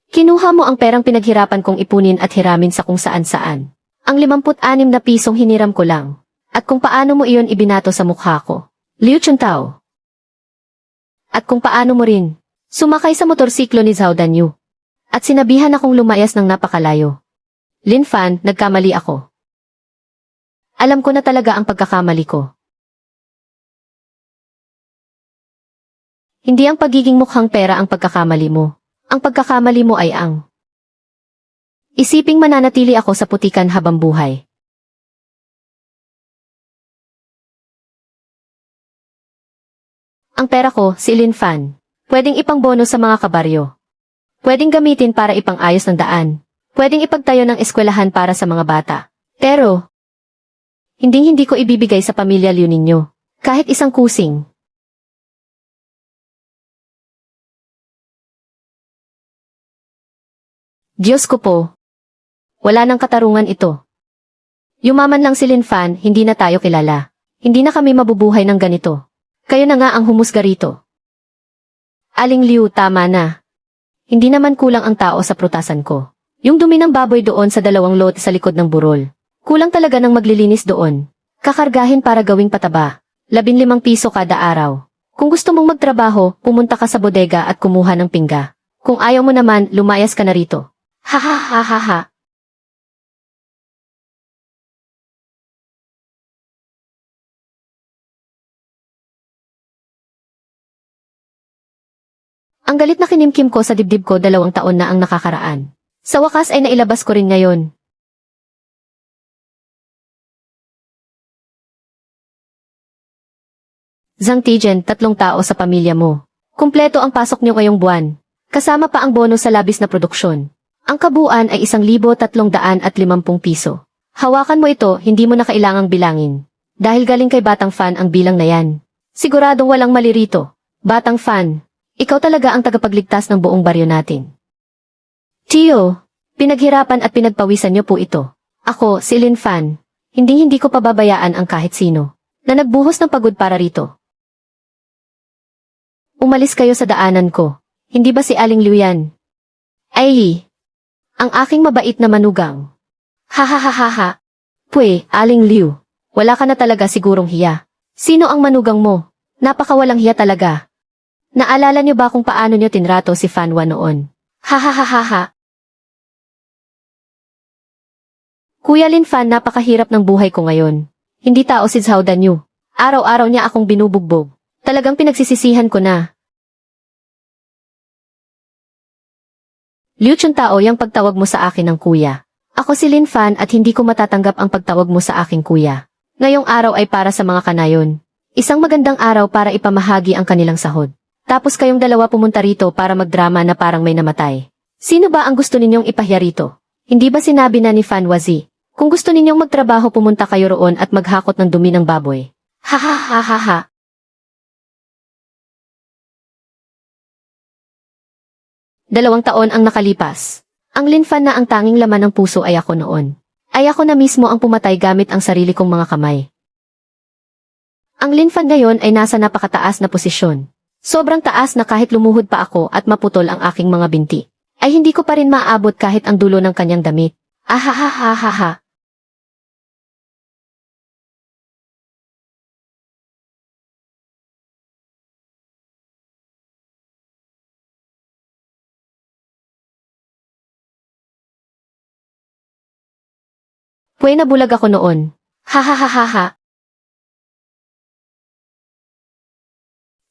Kinuha mo ang perang pinaghirapan kong ipunin at hiramin sa kung saan-saan. Ang 56 na pisong hiniram ko lang. At kung paano mo iyon ibinato sa mukha ko. Liu Chuntao. At kung paano mo rin sumakay sa motorsiklo ni Zhao Danyu. At sinabihan akong lumayas ng napakalayo. Lin Fan, nagkamali ako. Alam ko na talaga ang pagkakamali ko. Hindi ang pagiging mukhang pera ang pagkakamali mo. Ang pagkakamali mo ay ang isiping mananatili ako sa putikan habang buhay. Ang pera ko, si Lin Fan, pwedeng ipangbono sa mga kabaryo. Pwedeng gamitin para ipang-ayos ng daan. Pwedeng ipagtayo ng eskwelahan para sa mga bata. Pero, hindi ko ibibigay sa pamilya Liu ninyo. Kahit 1 kusing. Diyos ko po. Wala nang katarungan ito. Yumaman lang si Lin Fan, hindi na tayo kilala. Hindi na kami mabubuhay ng ganito. Kayo na nga ang humusga rito. Aling Liu, tama na. Hindi naman kulang ang tao sa prutasan ko. Yung dumi ng baboy doon sa 2 lote sa likod ng burol. Kulang talaga ng maglilinis doon. Kakargahin para gawing pataba. 15 piso kada araw. Kung gusto mong magtrabaho, pumunta ka sa bodega at kumuha ng pingga. Kung ayaw mo naman, lumayas ka na rito. Ha ha ha ha ha. Ang galit na kinimkim ko sa dibdib ko 2 taon na ang nakakaraan. Sa wakas ay nailabas ko rin ngayon. Zhang Tijen, 3 tao sa pamilya mo. Kumpleto ang pasok niyo ngayong buwan. Kasama pa ang bonus sa labis na produksyon. Ang kabuuan ay 1,350 piso. Hawakan mo ito, hindi mo na kailangang bilangin. Dahil galing kay Batang Fan ang bilang na yan. Siguradong walang mali rito. Batang Fan, ikaw talaga ang tagapagligtas ng buong baryo natin. Tio, pinaghirapan at pinagpawisan niyo po ito. Ako, si Lin Fan, hindi ko pababayaan ang kahit sino na nagbuhos ng pagod para rito. Umalis kayo sa daanan ko. Hindi ba si Aling Liu yan? Ay! Ang aking mabait na manugang. Ha ha ha ha ha. Pwe, Aling Liu. Wala ka na talaga sigurong hiya. Sino ang manugang mo? Napakawalang hiya talaga. Naalala niyo ba kung paano niyo tinrato si Fanwa noon? Ha ha ha ha ha. Kuya Lin Fan, napakahirap ng buhay ko ngayon. Hindi tao si Zhao Danyu. Araw-araw niya akong binubugbog. Talagang pinagsisisihan ko na. Liu Chuntao, yang pagtawag mo sa akin ng kuya. Ako si Lin Fan at hindi ko matatanggap ang pagtawag mo sa aking kuya. Ngayong araw ay para sa mga kanayon. Isang magandang araw para ipamahagi ang kanilang sahod. Tapos kayong dalawa pumunta rito para magdrama na parang may namatay. Sino ba ang gusto ninyong ipahiya rito? Hindi ba sinabi na ni Fan Wazi? Kung gusto ninyong magtrabaho, pumunta kayo roon at maghakot ng dumi ng baboy. Ha ha ha ha ha. Dalawang taon ang nakalipas. Ang linfan na ang tanging laman ng puso ay ako noon. Ay ako na mismo ang pumatay gamit ang sarili kong mga kamay. Ang linfan ngayon ay nasa napakataas na posisyon. Sobrang taas na kahit lumuhod pa ako at maputol ang aking mga binti, ay hindi ko pa rin maaabot kahit ang dulo ng kanyang damit. Ahahahaha. Pwede nabulag ako noon. Hahahaha.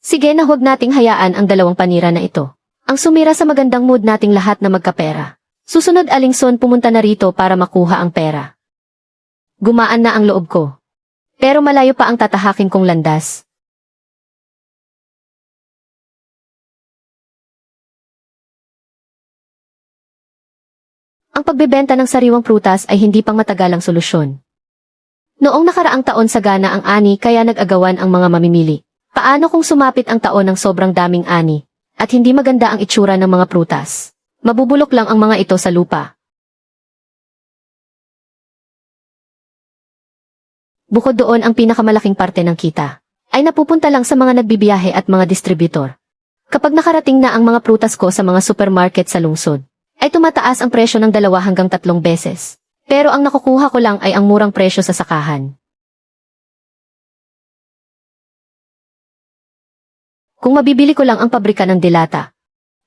Sige na huwag nating hayaan ang dalawang panira na ito. Ang sumira sa magandang mood nating lahat na magkapera. Susunod Alingson pumunta na rito para makuha ang pera. Gumaan na ang loob ko. Pero malayo pa ang tatahakin kong landas. Ang pagbebenta ng sariwang prutas ay hindi pang matagalang solusyon. Noong nakaraang taon sagana ang ani kaya nag-agawan ang mga mamimili. Paano kung sumapit ang taon ng sobrang daming ani, at hindi maganda ang itsura ng mga prutas? Mabubulok lang ang mga ito sa lupa. Bukod doon ang pinakamalaking parte ng kita, ay napupunta lang sa mga nagbibiyahe at mga distributor. Kapag nakarating na ang mga prutas ko sa mga supermarket sa lungsod, ay tumataas ang presyo ng 2 hanggang 3 beses. Pero ang nakukuha ko lang ay ang murang presyo sa sakahan. Kung mabibili ko lang ang pabrika ng dilata,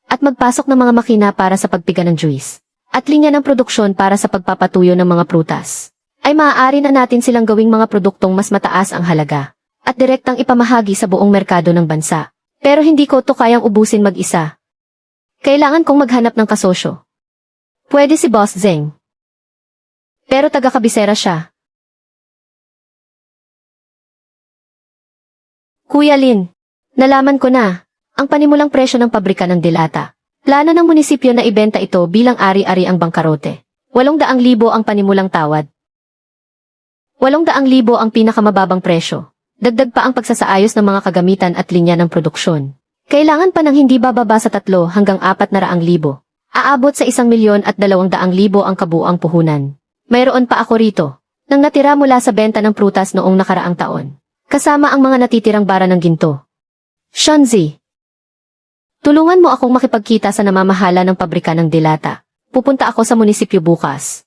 at magpasok ng mga makina para sa pagpiga ng juice, at linya ng produksyon para sa pagpapatuyo ng mga prutas, ay maaari na natin silang gawing mga produktong mas mataas ang halaga, at direktang ipamahagi sa buong merkado ng bansa. Pero hindi ko to kayang ubusin mag-isa. Kailangan kong maghanap ng kasosyo. Pwede si Boss Zeng. Pero taga-kabisera siya. Kuya Lin, nalaman ko na, ang panimulang presyo ng pabrika ng dilata. Plano ng munisipyo na ibenta ito bilang ari-ari ang bangkarote. 800,000 ang panimulang tawad. 800,000 ang pinakamababang presyo. Dagdag pa ang pagsasaayos ng mga kagamitan at linya ng produksyon. Kailangan pa ng hindi bababa sa 3 hanggang 400,000. Aabot sa 1,200,000 ang kabuang puhunan. Mayroon pa ako rito, nang natira mula sa benta ng prutas noong nakaraang taon. Kasama ang mga natitirang bara ng ginto. Shanzi, tulungan mo akong makipagkita sa namamahala ng pabrika ng dilata. Pupunta ako sa munisipyo bukas.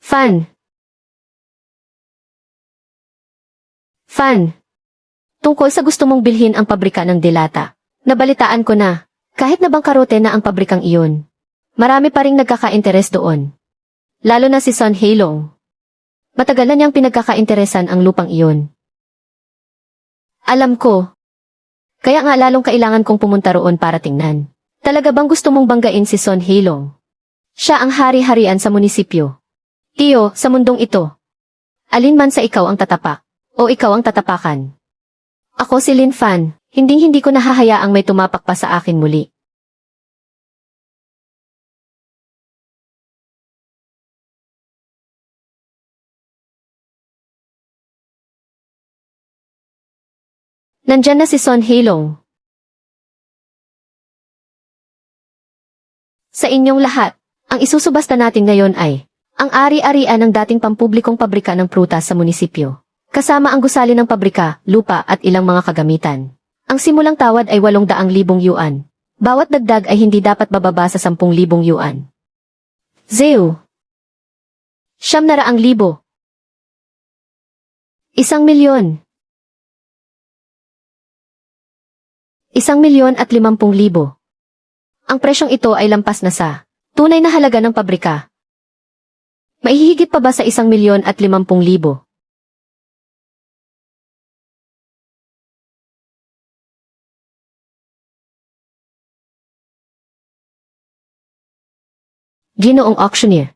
Fan, tungkol sa gusto mong bilhin ang pabrika ng dilata. Nabalitaan ko na, kahit na bangkarote na ang pabrikang iyon, marami pa ring nagkaka-interes doon. Lalo na si Son Heilong. Matagal na niyang pinagkaka-interesan ang lupang iyon. Alam ko. Kaya nga lalong kailangan kong pumunta roon para tingnan. Talaga bang gusto mong banggain si Son Heilong? Siya ang hari-harian sa munisipyo. Tiyo, sa mundong ito. Alin man sa ikaw ang tatapak, o ikaw ang tatapakan. Ako si Lin Fan, hindi ko nahahayaang may tumapak pa sa akin muli. Nandyan na si Son Heilong. Sa inyong lahat, ang isusubasta natin ngayon ay ang ari-arian ng dating pampublikong pabrika ng prutas sa munisipyo. Kasama ang gusali ng pabrika, lupa at ilang mga kagamitan. Ang simulang tawad ay 800,000 yuan. Bawat dagdag ay hindi dapat bababa sa 10,000 yuan. Zeo. 900,000. 1,000,000. 1,050,000. Ang presyong ito ay lampas na sa tunay na halaga ng pabrika. Maihigit pa ba sa 1,050,000? Ginoong auctioneer.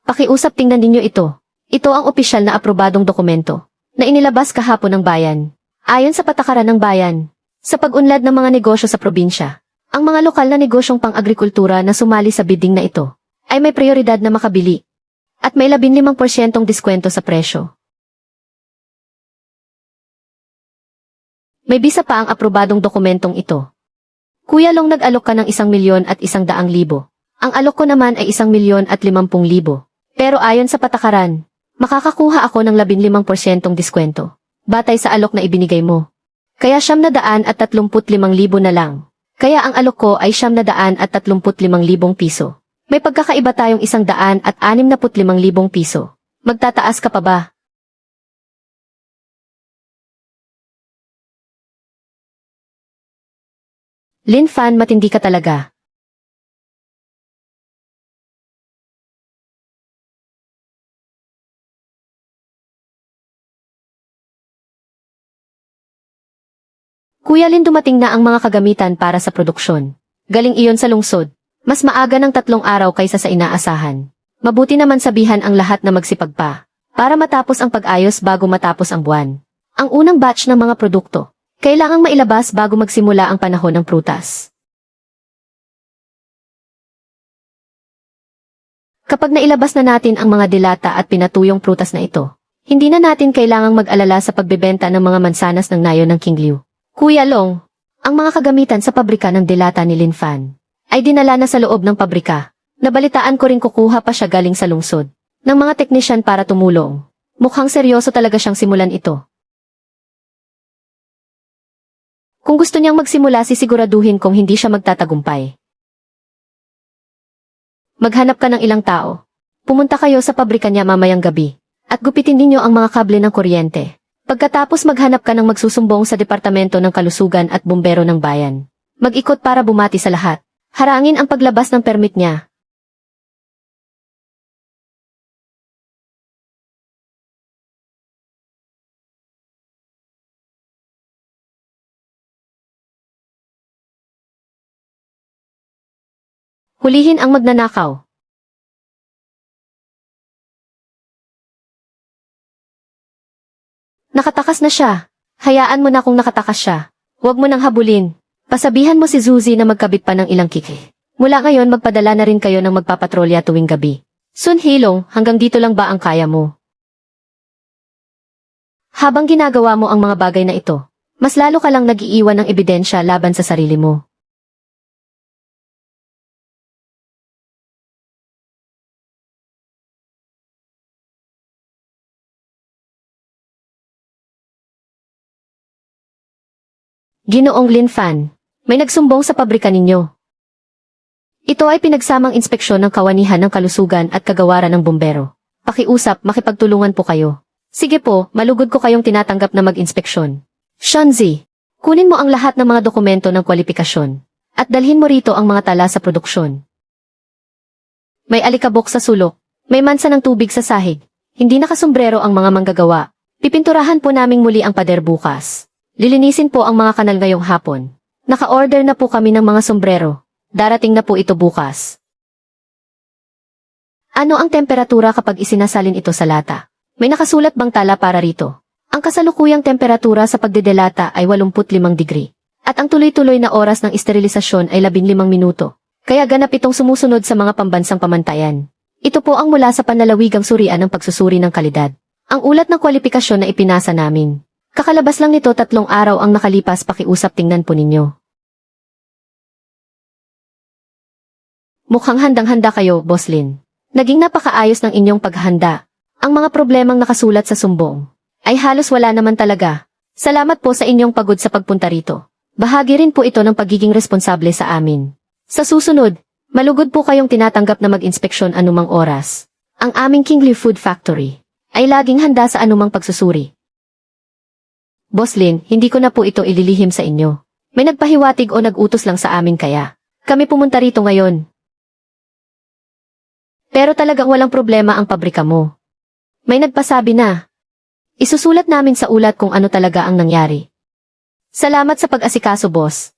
Pakiusap tingnan ninyo ito. Ito ang opisyal na aprobadong dokumento na inilabas kahapon ng bayan. Ayon sa patakaran ng bayan, sa pag-unlad ng mga negosyo sa probinsya, Ang mga lokal na negosyong pang-agrikultura na sumali sa bidding na ito ay may prioridad na makabili at may 15% diskwento sa presyo. May bisa pa ang aprobadong dokumentong ito. Kuya Long, nag-alok ka ng 1,100,000. Ang alok ko naman ay 1,050,000. Pero ayon sa patakaran, makakakuha ako ng 15% diskwento, batay sa alok na ibinigay mo. Kaya 935,000 na lang. Kaya ang alok ko ay 935,000 piso. May pagkakaiba tayong 165,000 piso. Magtataas ka pa ba? Lin Fan, matindi ka talaga. Kuya Lin, dumating na ang mga kagamitan para sa produksyon. Galing iyon sa lungsod. Mas maaga ng 3 araw kaysa sa inaasahan. Mabuti naman sabihan ang lahat na magsipag pa, para matapos ang pag-ayos bago matapos ang buwan. Ang unang batch ng mga produkto, kailangang mailabas bago magsimula ang panahon ng prutas. Kapag nailabas na natin ang mga dilata at pinatuyong prutas na ito, hindi na natin kailangang mag-alala sa pagbebenta ng mga mansanas ng nayo ng King Liu. Kuya Long, ang mga kagamitan sa pabrika ng dilata ni Lin Fan ay dinala na sa loob ng pabrika. Nabalitaan ko rin kukuha pa siya galing sa lungsod ng mga teknisyan para tumulong. Mukhang seryoso talaga siyang simulan ito. Kung gusto niyang magsimula, sisiguraduhin kong hindi siya magtatagumpay. Maghanap ka ng ilang tao. Pumunta kayo sa pabrika niya mamayang gabi at gupitin ninyo ang mga kable ng kuryente. Pagkatapos maghanap ka ng magsusumbong sa Departamento ng Kalusugan at Bumbero ng Bayan. Mag-ikot para bumati sa lahat. Harangin ang paglabas ng permit niya. Hulihin ang magnanakaw. Nakatakas na siya. Hayaan mo na kung nakatakas siya. Huwag mo nang habulin. Pasabihan mo si Zuzi na magkabit pa ng ilang kiki. Mula ngayon magpadala na rin kayo ng magpapatrolya tuwing gabi. Sun Hilong, hanggang dito lang ba ang kaya mo? Habang ginagawa mo ang mga bagay na ito, mas lalo ka lang nag-iiwan ng ebidensya laban sa sarili mo. Ginoong Lin Fan, may nagsumbong sa pabrika ninyo. Ito ay pinagsamang inspeksyon ng kawanihan ng kalusugan at kagawaran ng bumbero. Pakiusap, makipagtulungan po kayo. Sige po, malugod ko kayong tinatanggap na mag-inspeksyon. Shanzi, kunin mo ang lahat ng mga dokumento ng kwalifikasyon at dalhin mo rito ang mga tala sa produksyon. May alikabok sa sulok, may mansa ng tubig sa sahig, hindi nakasombrero ang mga manggagawa. Pipinturahan po naming muli ang pader bukas. Lilinisin po ang mga kanal ngayong hapon. Naka-order na po kami ng mga sombrero. Darating na po ito bukas. Ano ang temperatura kapag isinasalin ito sa lata? May nakasulat bang tala para rito? Ang kasalukuyang temperatura sa pagdedelata ay 85 degree. At ang tuloy-tuloy na oras ng esterilisasyon ay 15 minuto. Kaya ganap itong sumusunod sa mga pambansang pamantayan. Ito po ang mula sa panlalawigang surian ng pagsusuri ng kalidad. Ang ulat ng kwalifikasyon na ipinasa namin. Kakalabas lang nito 3 araw ang nakalipas, pakiusap, tingnan po ninyo. Mukhang handang-handa kayo, Boss Lin. Naging napakaayos ng inyong paghahanda. Ang mga problemang nakasulat sa sumbong ay halos wala naman talaga. Salamat po sa inyong pagod sa pagpunta rito. Bahagi rin po ito ng pagiging responsable sa amin. Sa susunod, malugod po kayong tinatanggap na mag-inspeksyon anumang oras. Ang aming King Liu Food Factory ay laging handa sa anumang pagsusuri. Boss Lin, hindi ko na po ito ililihim sa inyo. May nagpahiwatig o nag-utos lang sa amin kaya kami pumunta rito ngayon. Pero talagang walang problema ang pabrika mo. May nagpasabi na. Isusulat namin sa ulat kung ano talaga ang nangyari. Salamat sa pag-asikaso, boss.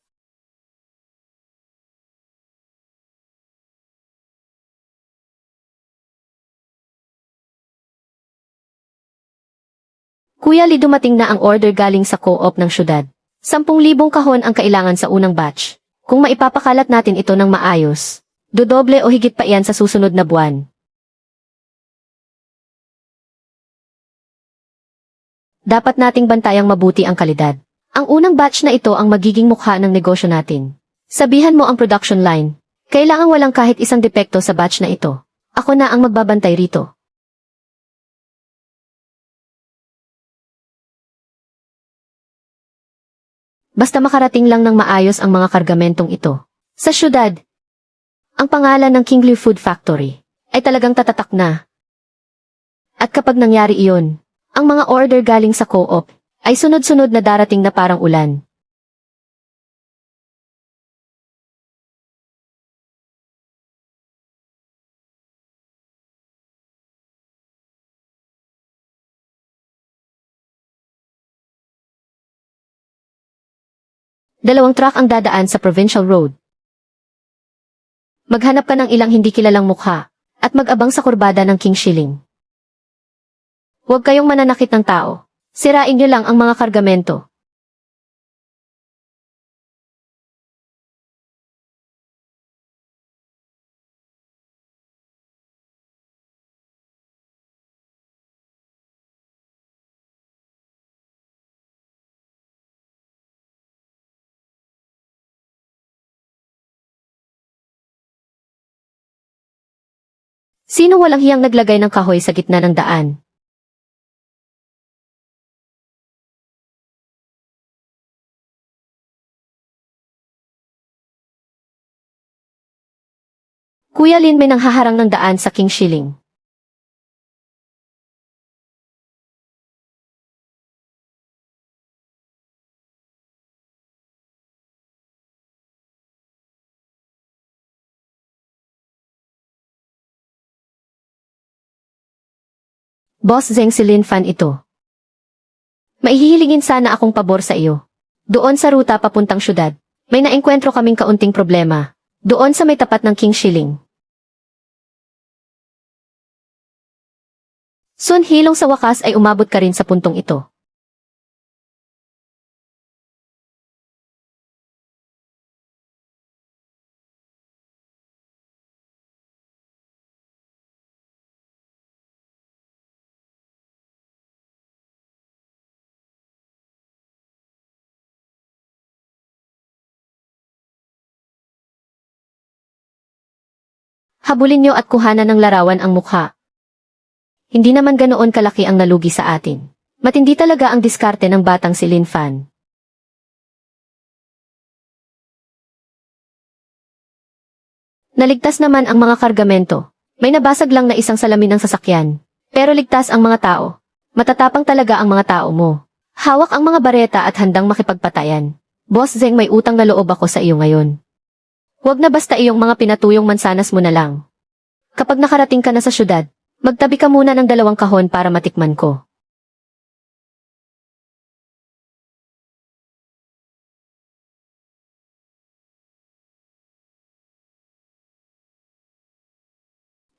Kuya Li, dumating na ang order galing sa co-op ng syudad. 10,000 kahon ang kailangan sa unang batch. Kung maipapakalat natin ito ng maayos, dodoble o higit pa iyan sa susunod na buwan. Dapat nating bantayang mabuti ang kalidad. Ang unang batch na ito ang magiging mukha ng negosyo natin. Sabihan mo ang production line. Kailangang walang kahit isang depekto sa batch na ito. Ako na ang magbabantay rito. Basta makarating lang ng maayos ang mga kargamentong ito. Sa syudad, ang pangalan ng Kingly Food Factory ay talagang tatatak na. At kapag nangyari iyon, ang mga order galing sa co-op ay sunod-sunod na darating na parang ulan. Dalawang truck ang dadaan sa Provincial Road. Maghanap ka ng ilang hindi kilalang mukha at mag-abang sa kurbada ng King Shilling. Huwag kayong mananakit ng tao. Sirain niyo lang ang mga kargamento. Sino walang hiyang naglagay ng kahoy sa gitna ng daan? Kuya Lin, may nanghaharang ng daan sa King Shilling. Boss Zeng, si Lin Fan ito. Maihihilingin sana akong pabor sa iyo. Doon sa ruta papuntang syudad, may naengkwentro kaming kaunting problema. Doon sa may tapat ng King Shilling. Sun Hilong, sa wakas ay umabot ka rin sa puntong ito. Habulin niyo at kuhanan ng larawan ang mukha. Hindi naman ganoon kalaki ang nalugi sa atin. Matindi talaga ang diskarte ng batang si Lin Fan. Naligtas naman ang mga kargamento. May nabasag lang na isang salamin ng sasakyan. Pero ligtas ang mga tao. Matatapang talaga ang mga tao mo. Hawak ang mga bareta at handang makipagpatayan. Boss Zeng, may utang na loob ako sa iyo ngayon. Huwag na basta iyong mga pinatuyong mansanas mo na lang. Kapag nakarating ka na sa syudad, magtabi ka muna ng 2 kahon para matikman ko.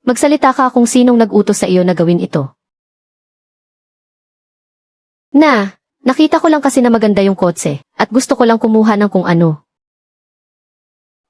Magsalita ka kung sinong nag-utos sa iyo na gawin ito. Nakita ko lang kasi na maganda yung kotse, at gusto ko lang kumuha ng kung ano.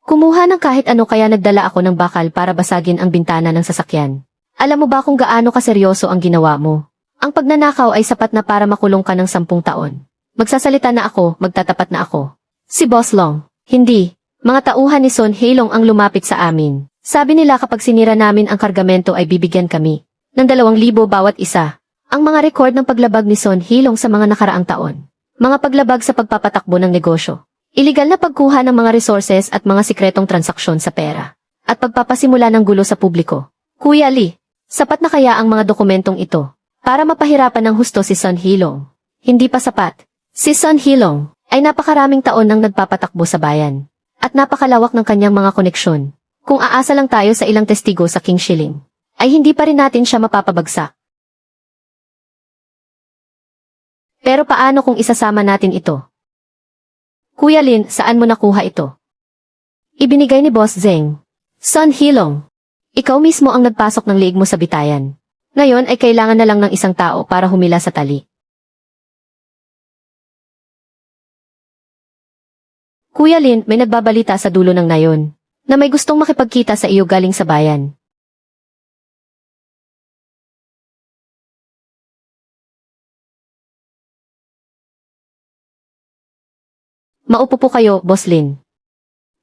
Kumuha ng kahit ano, kaya nagdala ako ng bakal para basagin ang bintana ng sasakyan. Alam mo ba kung gaano kaseryoso ang ginawa mo? Ang pagnanakaw ay sapat na para makulong ka ng 10 taon. Magsasalita na ako, magtatapat na ako. Si Boss Long, hindi. Mga tauhan ni Son Heilong ang lumapit sa amin. Sabi nila kapag sinira namin ang kargamento ay bibigyan kami ng 2,000 bawat isa. Ang mga record ng paglabag ni Son Heilong sa mga nakaraang taon. Mga paglabag sa pagpapatakbo ng negosyo. Iligal na pagkuha ng mga resources at mga sikretong transaksyon sa pera. At pagpapasimula ng gulo sa publiko. Kuya Lee, sapat na kaya ang mga dokumentong ito para mapahirapan ng husto si Son Heilong? Hindi pa sapat. Si Son Heilong ay napakaraming taon nang nagpapatakbo sa bayan. At napakalawak ng kanyang mga koneksyon. Kung aasa lang tayo sa ilang testigo sa King Shilling, ay hindi pa rin natin siya mapapabagsak. Pero paano kung isasama natin ito? Kuya Lin, saan mo nakuha ito? Ibinigay ni Boss Zeng. Son Heilong, ikaw mismo ang nagpasok ng liig mo sa bitayan. Ngayon ay kailangan na lang ng isang tao para humila sa tali. Kuya Lin, may nagbabalita sa dulo ng nayon na may gustong makipagkita sa iyo galing sa bayan. Maupo po kayo, Boss Lin.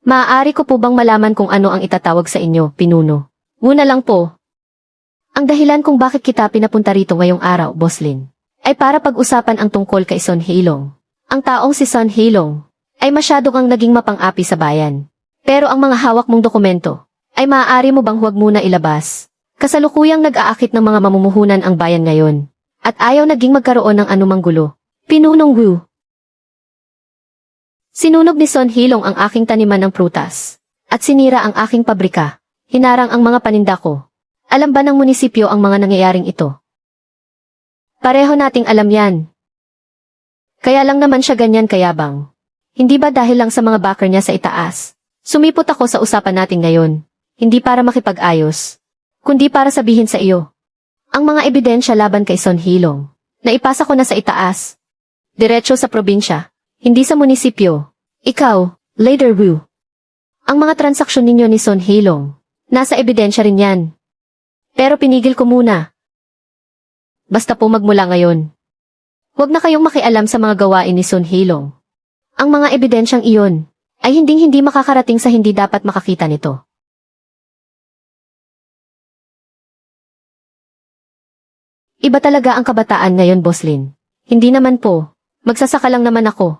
Maaari ko po bang malaman kung ano ang itatawag sa inyo, pinuno? Una lang po. Ang dahilan kung bakit kita pinapunta rito ngayong araw, Boss Lin, ay para pag-usapan ang tungkol kay Son Heilong. Ang taong si Son Heilong ay masyadong ang naging mapang-api sa bayan. Pero ang mga hawak mong dokumento ay maaari mo bang huwag muna ilabas? Kasalukuyang nag-aakit ng mga mamumuhunan ang bayan ngayon at ayaw naging magkaroon ng anumang gulo. Pinunong Wu. Sinunog ni Son Heilong ang aking taniman ng prutas at sinira ang aking pabrika. Hinarang ang mga paninda ko. Alam ba ng munisipyo ang mga nangyayaring ito? Pareho nating alam yan. Kaya lang naman siya ganyan kayabang. Hindi ba dahil lang sa mga backer niya sa itaas? Sumipot ako sa usapan natin ngayon. Hindi para makipag-ayos, kundi para sabihin sa iyo ang mga ebidensya laban kay Son Heilong. Naipasa ko na sa itaas. Diretso sa probinsya, hindi sa munisipyo. Ikaw, Leader Wu. Ang mga transaksyon ninyo ni Son Heilong, nasa ebidensya rin yan. Pero pinigil ko muna. Basta po magmula ngayon. Huwag na kayong makialam sa mga gawain ni Son Heilong. Ang mga ebidensyang iyon ay hindi makakarating sa hindi dapat makakita nito. Iba talaga ang kabataan ngayon, Boss Lin. Hindi naman po. Magsasaka lang naman ako.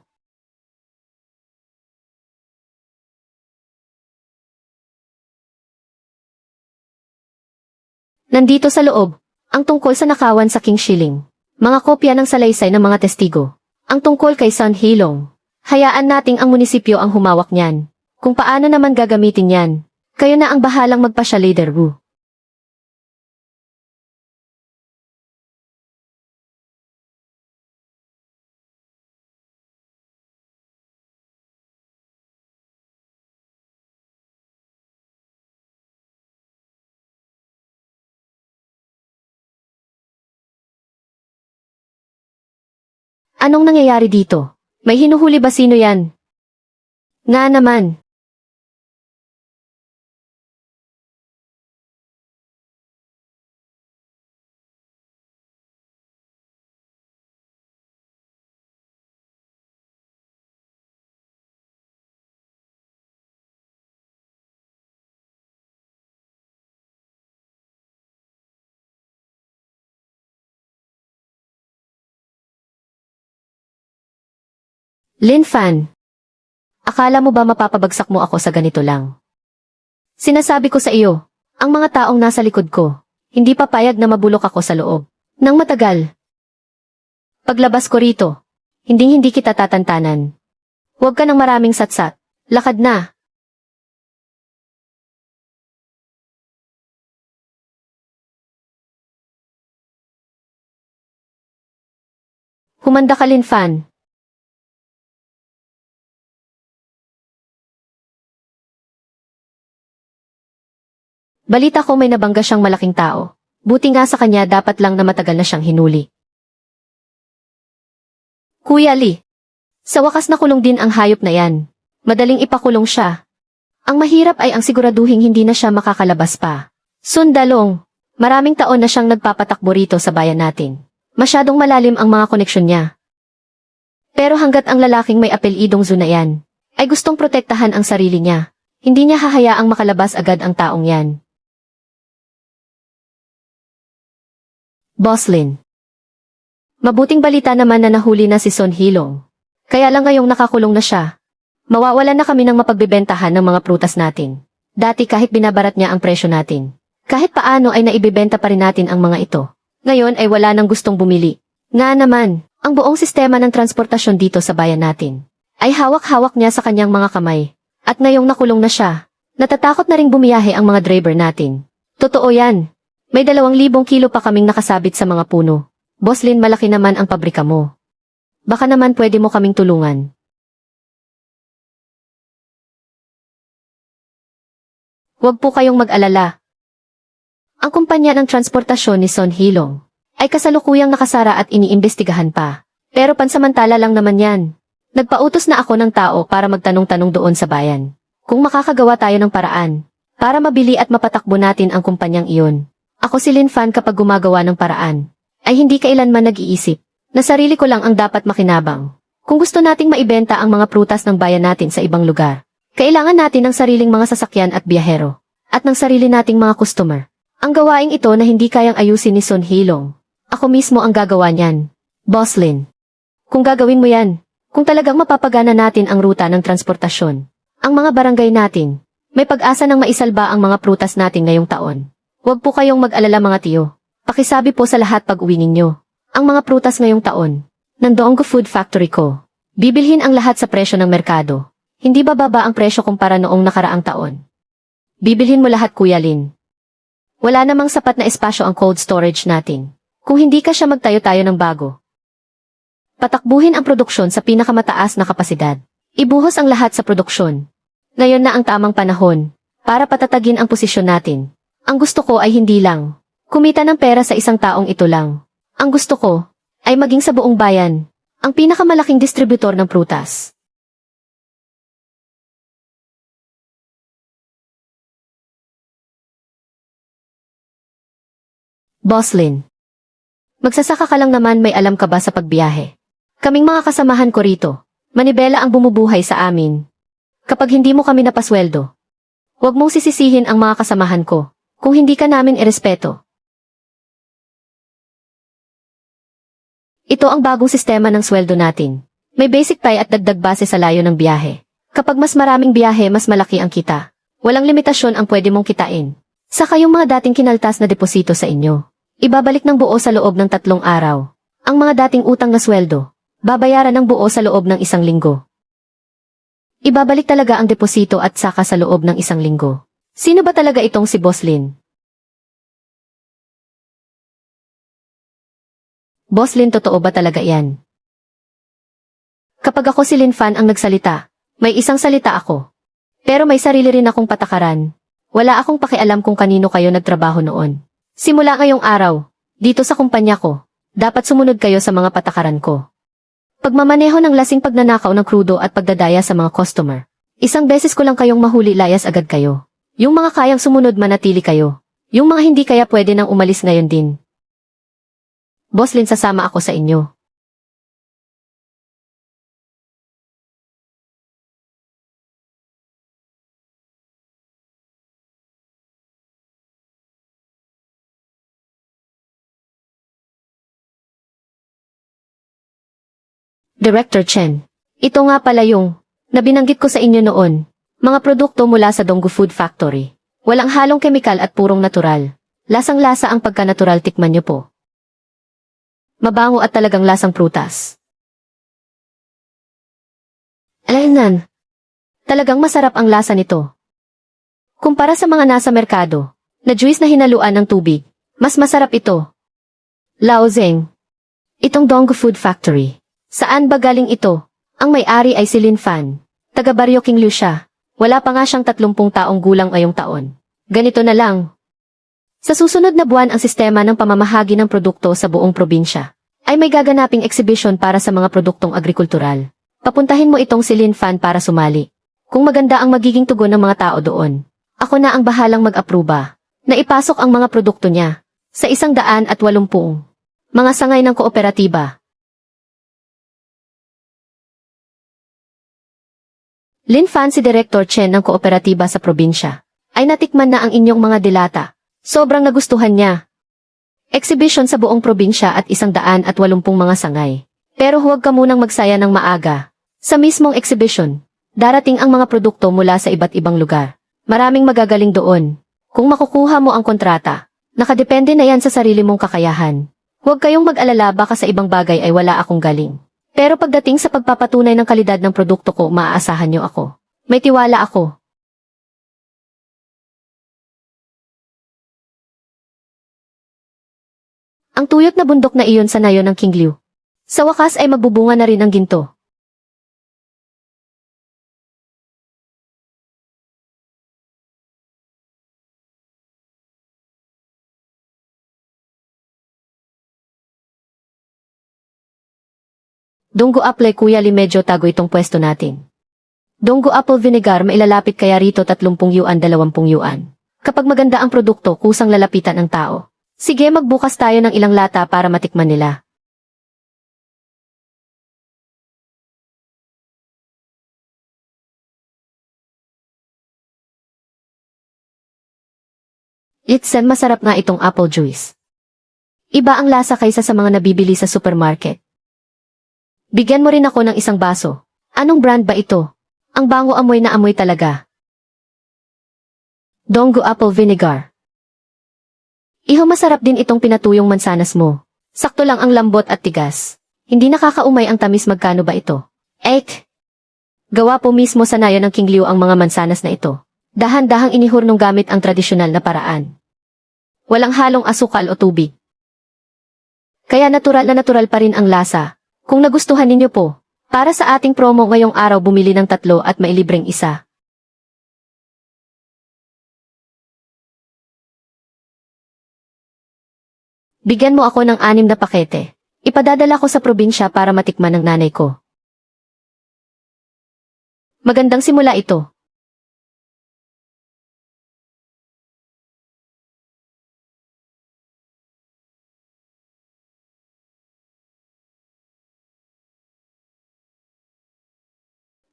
Nandito sa loob, ang tungkol sa nakawan sa King Shilling. Mga kopya ng salaysay ng mga testigo. Ang tungkol kay Son Heilong. Hayaan nating ang munisipyo ang humawak niyan. Kung paano naman gagamitin yan, kayo na ang bahalang magpasya, Leader Wu. Anong nangyayari dito? May hinuhuli ba sino yan? Nga naman. Lin Fan. Akala mo ba mapapabagsak mo ako sa ganito lang? Sinasabi ko sa iyo, ang mga taong nasa likod ko, hindi papayag na mabulok ako sa loob. Nang matagal. Paglabas ko rito, hindi kita tatantanan. Huwag ka ng maraming satsat. Lakad na. Humanda ka, Lin Fan. Balita ko may nabangga siyang malaking tao. Buti nga sa kanya dapat lang na matagal na siyang hinuli. Kuya Lee. Sa wakas nakulong din ang hayop na yan. Madaling ipakulong siya. Ang mahirap ay ang siguraduhing hindi na siya makakalabas pa. Sundalong. Maraming taon na siyang nagpapatakbo rito sa bayan natin. Masyadong malalim ang mga koneksyon niya. Pero hanggat ang lalaking may apelidong Zhu na yan, ay gustong protektahan ang sarili niya. Hindi niya hahayaang makalabas agad ang taong yan. Boss Lin. Mabuting balita naman na nahuli na si Son Heilong. Kaya lang ngayong nakakulong na siya. Mawawalan na kami ng mapagbebentahan ng mga prutas natin. Dati kahit binabarat niya ang presyo natin. Kahit paano ay naibebenta pa rin natin ang mga ito. Ngayon ay wala nang gustong bumili. Nga naman, ang buong sistema ng transportasyon dito sa bayan natin ay hawak-hawak niya sa kanyang mga kamay. At ngayong nakulong na siya, natatakot na ring bumiyahe ang mga driver natin. Totoo yan. May 2,000 kilo pa kaming nakasabit sa mga puno. Boss Lin, malaki naman ang pabrika mo. Baka naman pwede mo kaming tulungan. Huwag po kayong mag-alala. Ang kumpanya ng transportasyon ni Son Heilong ay kasalukuyang nakasara at iniimbestigahan pa. Pero pansamantala lang naman yan. Nagpautos na ako ng tao para magtanong-tanong doon sa bayan. Kung makakagawa tayo ng paraan, para mabili at mapatakbo natin ang kumpanyang iyon. Ako si Lin Fan kapag gumagawa ng paraan, ay hindi kailanman nag-iisip, na sarili ko lang ang dapat makinabang. Kung gusto nating maibenta ang mga prutas ng bayan natin sa ibang lugar, kailangan natin ng sariling mga sasakyan at biyahero, at ng sarili nating mga customer. Ang gawaing ito na hindi kayang ayusin ni Sun Hilong. Ako mismo ang gagawa niyan. Boss Lin. Kung gagawin mo yan, kung talagang mapapagana natin ang ruta ng transportasyon, ang mga barangay natin, may pag-asa ng maisalba ang mga prutas natin ngayong taon. Huwag po kayong mag-alala mga tiyo. Pakisabi po sa lahat pag-uwi ninyo. Ang mga prutas ngayong taon, nandoong ko food factory ko. Bibilhin ang lahat sa presyo ng merkado. Hindi bababa ang presyo kumpara noong nakaraang taon. Bibilhin mo lahat Kuya Lin. Wala namang sapat na espasyo ang cold storage natin. Kung hindi ka siya magtayo-tayo ng bago. Patakbuhin ang produksyon sa pinakamataas na kapasidad. Ibuhos ang lahat sa produksyon. Ngayon na ang tamang panahon para patatagin ang posisyon natin. Ang gusto ko ay hindi lang kumita ng pera sa isang taong ito lang. Ang gusto ko ay maging sa buong bayan ang pinakamalaking distributor ng prutas. Boss Lin, magsasaka ka lang naman, may alam ka ba sa pagbiyahe? Kaming mga kasamahan ko rito, manibela ang bumubuhay sa amin. Kapag hindi mo kami napasweldo, huwag mong sisisihin ang mga kasamahan ko kung hindi ka namin irespeto. Ito ang bagong sistema ng sweldo natin. May basic pay at dagdag base sa layo ng biyahe. Kapag mas maraming biyahe, mas malaki ang kita. Walang limitasyon ang pwede mong kitain. Saka yung mga dating kinaltas na deposito sa inyo, ibabalik ng buo sa loob ng 3 araw. Ang mga dating utang na sweldo, babayaran ng buo sa loob ng 1 linggo. Ibabalik talaga ang deposito at saka sa loob ng 1 linggo. Sino ba talaga itong si Boss Lin? Boss Lin, totoo ba talaga yan? Kapag ako si Lin Fan ang nagsalita, may isang salita ako. Pero may sarili rin akong patakaran. Wala akong pakialam kung kanino kayo nagtrabaho noon. Simula ngayong araw, dito sa kumpanya ko, dapat sumunod kayo sa mga patakaran ko. Pagmamaneho ng lasing, pagnanakaw ng krudo at pagdadaya sa mga customer. Isang beses ko lang kayong mahuli, layas agad kayo. Yung mga kayang sumunod, manatili kayo. Yung mga hindi, kaya pwede nang umalis ngayon din. Boss Lin, sasama ako sa inyo. Director Chen, ito nga pala yung nabinanggit ko sa inyo noon. Mga produkto mula sa Donggu Food Factory. Walang halong kemikal at purong natural. Lasang-lasa ang pagka-natural, tikman niyo po. Mabango at talagang lasang prutas. Alaynan, talagang masarap ang lasa nito. Kumpara sa mga nasa merkado, na juice na hinaluan ng tubig, mas masarap ito. Lao Zeng, itong Donggu Food Factory. Saan ba galing ito? Ang may-ari ay si Lin Fan. Taga Baryo Qinglu siya. Wala pa nga siyang 30 taong gulang ngayong taon. Ganito na lang. Sa susunod na buwan, ang sistema ng pamamahagi ng produkto sa buong probinsya ay may gaganaping exhibition para sa mga produktong agrikultural. Papuntahin mo itong si Lin Fan para sumali. Kung maganda ang magiging tugon ng mga tao doon, ako na ang bahalang mag-apruba na ipasok ang mga produkto niya sa 180 mga sangay ng kooperatiba. Lin Fan, si Director Chen ng kooperatiba sa probinsya, ay natikman na ang inyong mga dilata. Sobrang nagustuhan niya. Exhibition sa buong probinsya at 180 mga sangay. Pero huwag ka munang magsaya ng maaga. Sa mismong exhibition, darating ang mga produkto mula sa iba't ibang lugar. Maraming magagaling doon. Kung makukuha mo ang kontrata, nakadepende na yan sa sarili mong kakayahan. Huwag kayong mag-alala, baka sa ibang bagay ay wala akong galing. Pero pagdating sa pagpapatunay ng kalidad ng produkto ko, maaasahan niyo ako. May tiwala ako. Ang tuyot na bundok na iyon sa nayon ng Qinglu. Sa wakas ay magbubunga na rin ang ginto. Donggo Apple Kuya Lee, medyo tago itong pwesto natin. Donggo Apple Vinegar, mailalapit kaya rito 30 yuan 20 yuan. Kapag maganda ang produkto, kusang lalapitan ng tao. Sige, magbukas tayo ng ilang lata para matikman nila. Itsen, masarap nga itong apple juice. Iba ang lasa kaysa sa mga nabibili sa supermarket. Bigyan mo rin ako ng isang baso. Anong brand ba ito? Ang bango, amoy na amoy talaga. Donggo Apple Vinegar. Iho, masarap din itong pinatuyong mansanas mo. Sakto lang ang lambot at tigas. Hindi nakakaumay ang tamis. Magkano ba ito? Gawa po mismo sa nayo ng King Liu ang mga mansanas na ito. Dahan-dahang inihurnong gamit ang tradisyonal na paraan. Walang halong asukal o tubig. Kaya natural na natural pa rin ang lasa. Kung nagustuhan ninyo po, para sa ating promo ngayong araw, bumili ng 3 at mailibreng isa. Bigyan mo ako ng 6 na pakete. Ipadadala ko sa probinsya para matikman ng nanay ko. Magandang simula ito.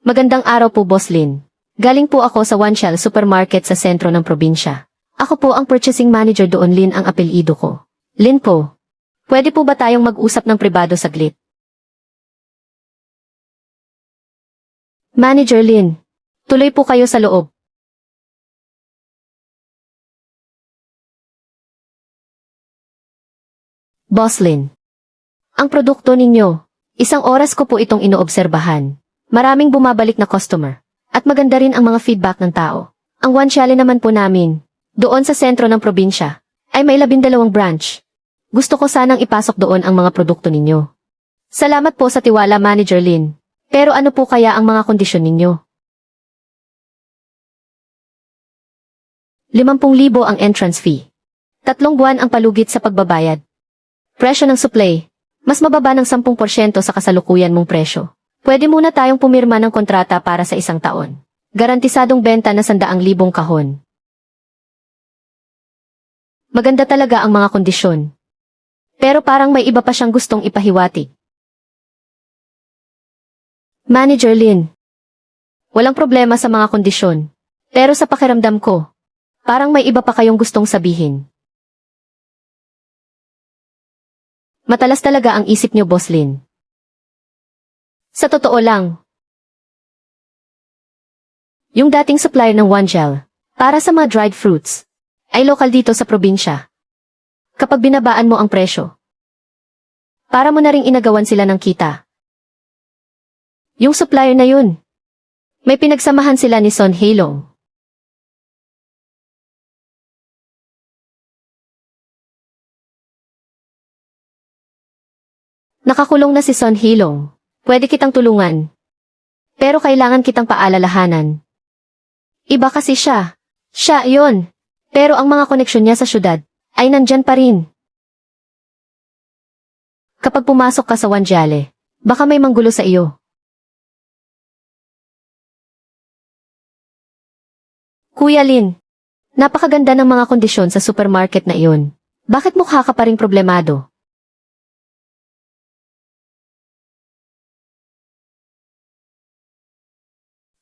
Magandang araw po, Boss Lin. Galing po ako sa One Shell Supermarket sa sentro ng probinsya. Ako po ang purchasing manager doon. Lin ang apelyido ko. Lin po. Pwede po ba tayong mag-usap ng pribado saglit? Manager Lin, tuloy po kayo sa loob. Boss Lin, ang produkto ninyo, isang oras ko po itong inoobserbahan. Maraming bumabalik na customer. At maganda rin ang mga feedback ng tao. Ang One Shell naman po namin, doon sa sentro ng probinsya, ay may 12 branch. Gusto ko sanang ipasok doon ang mga produkto ninyo. Salamat po sa tiwala, Manager Lin. Pero ano po kaya ang mga kondisyon ninyo? 50,000 ang entrance fee. 3 buwan ang palugit sa pagbabayad. Presyo ng supply, mas mababa ng 10% sa kasalukuyan mong presyo. Pwede muna tayong pumirma ng kontrata para sa 1 taon. Garantisadong benta na 100,000 kahon. Maganda talaga ang mga kondisyon. Pero parang may iba pa siyang gustong ipahiwatig. Manager Lin, walang problema sa mga kondisyon. Pero sa pakiramdam ko, parang may iba pa kayong gustong sabihin. Matalas talaga ang isip niyo, Boss Lin. Sa totoo lang, yung dating supplier ng One Shell, para sa mga dried fruits, ay lokal dito sa probinsya. Kapag binabaan mo ang presyo, para mo na ring inagawan sila ng kita. Yung supplier na yun, may pinagsamahan sila ni Son Heilong. Nakakulong na si Son Heilong. Pwede kitang tulungan. Pero kailangan kitang paalalahanan. Iba kasi siya. Siya yon. Pero ang mga koneksyon niya sa syudad ay nandyan pa rin. Kapag pumasok ka sa Wanjale, baka may manggulo sa iyo. Kuya Lin, napakaganda ng mga kondisyon sa supermarket na iyon. Bakit mukha ka pa ring problemado?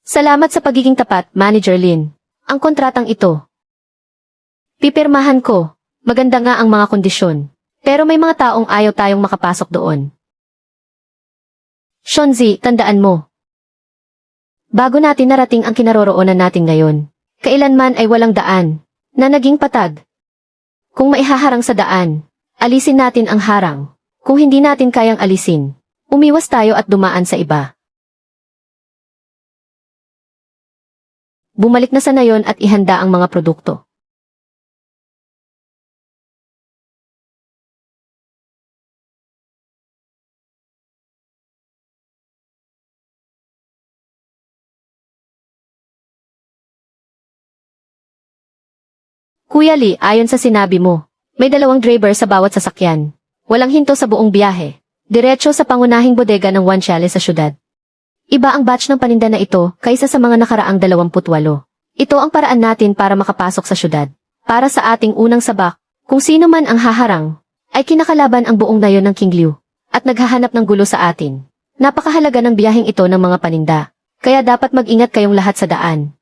Salamat sa pagiging tapat, Manager Lin. Ang kontratang ito, pipirmahan ko. Maganda nga ang mga kondisyon. Pero may mga taong ayaw tayong makapasok doon. Shonzi, tandaan mo. Bago natin narating ang kinaroroonan natin ngayon, kailanman ay walang daan na naging patag. Kung maihaharang sa daan, alisin natin ang harang. Kung hindi natin kayang alisin, umiwas tayo at dumaan sa iba. Bumalik na sa nayon at ihanda ang mga produkto. Kuya Lee, ayon sa sinabi mo, may 2 driver sa bawat sasakyan. Walang hinto sa buong biyahe. Diretso sa pangunahing bodega ng One Chale sa syudad. Iba ang batch ng paninda na ito kaysa sa mga nakaraang 28. Ito ang paraan natin para makapasok sa syudad. Para sa ating unang sabak, kung sino man ang haharang, ay kinakalaban ang buong nayon ng King Liu, at naghahanap ng gulo sa atin. Napakahalaga ng biyaheng ito ng mga paninda, kaya dapat mag-ingat kayong lahat sa daan.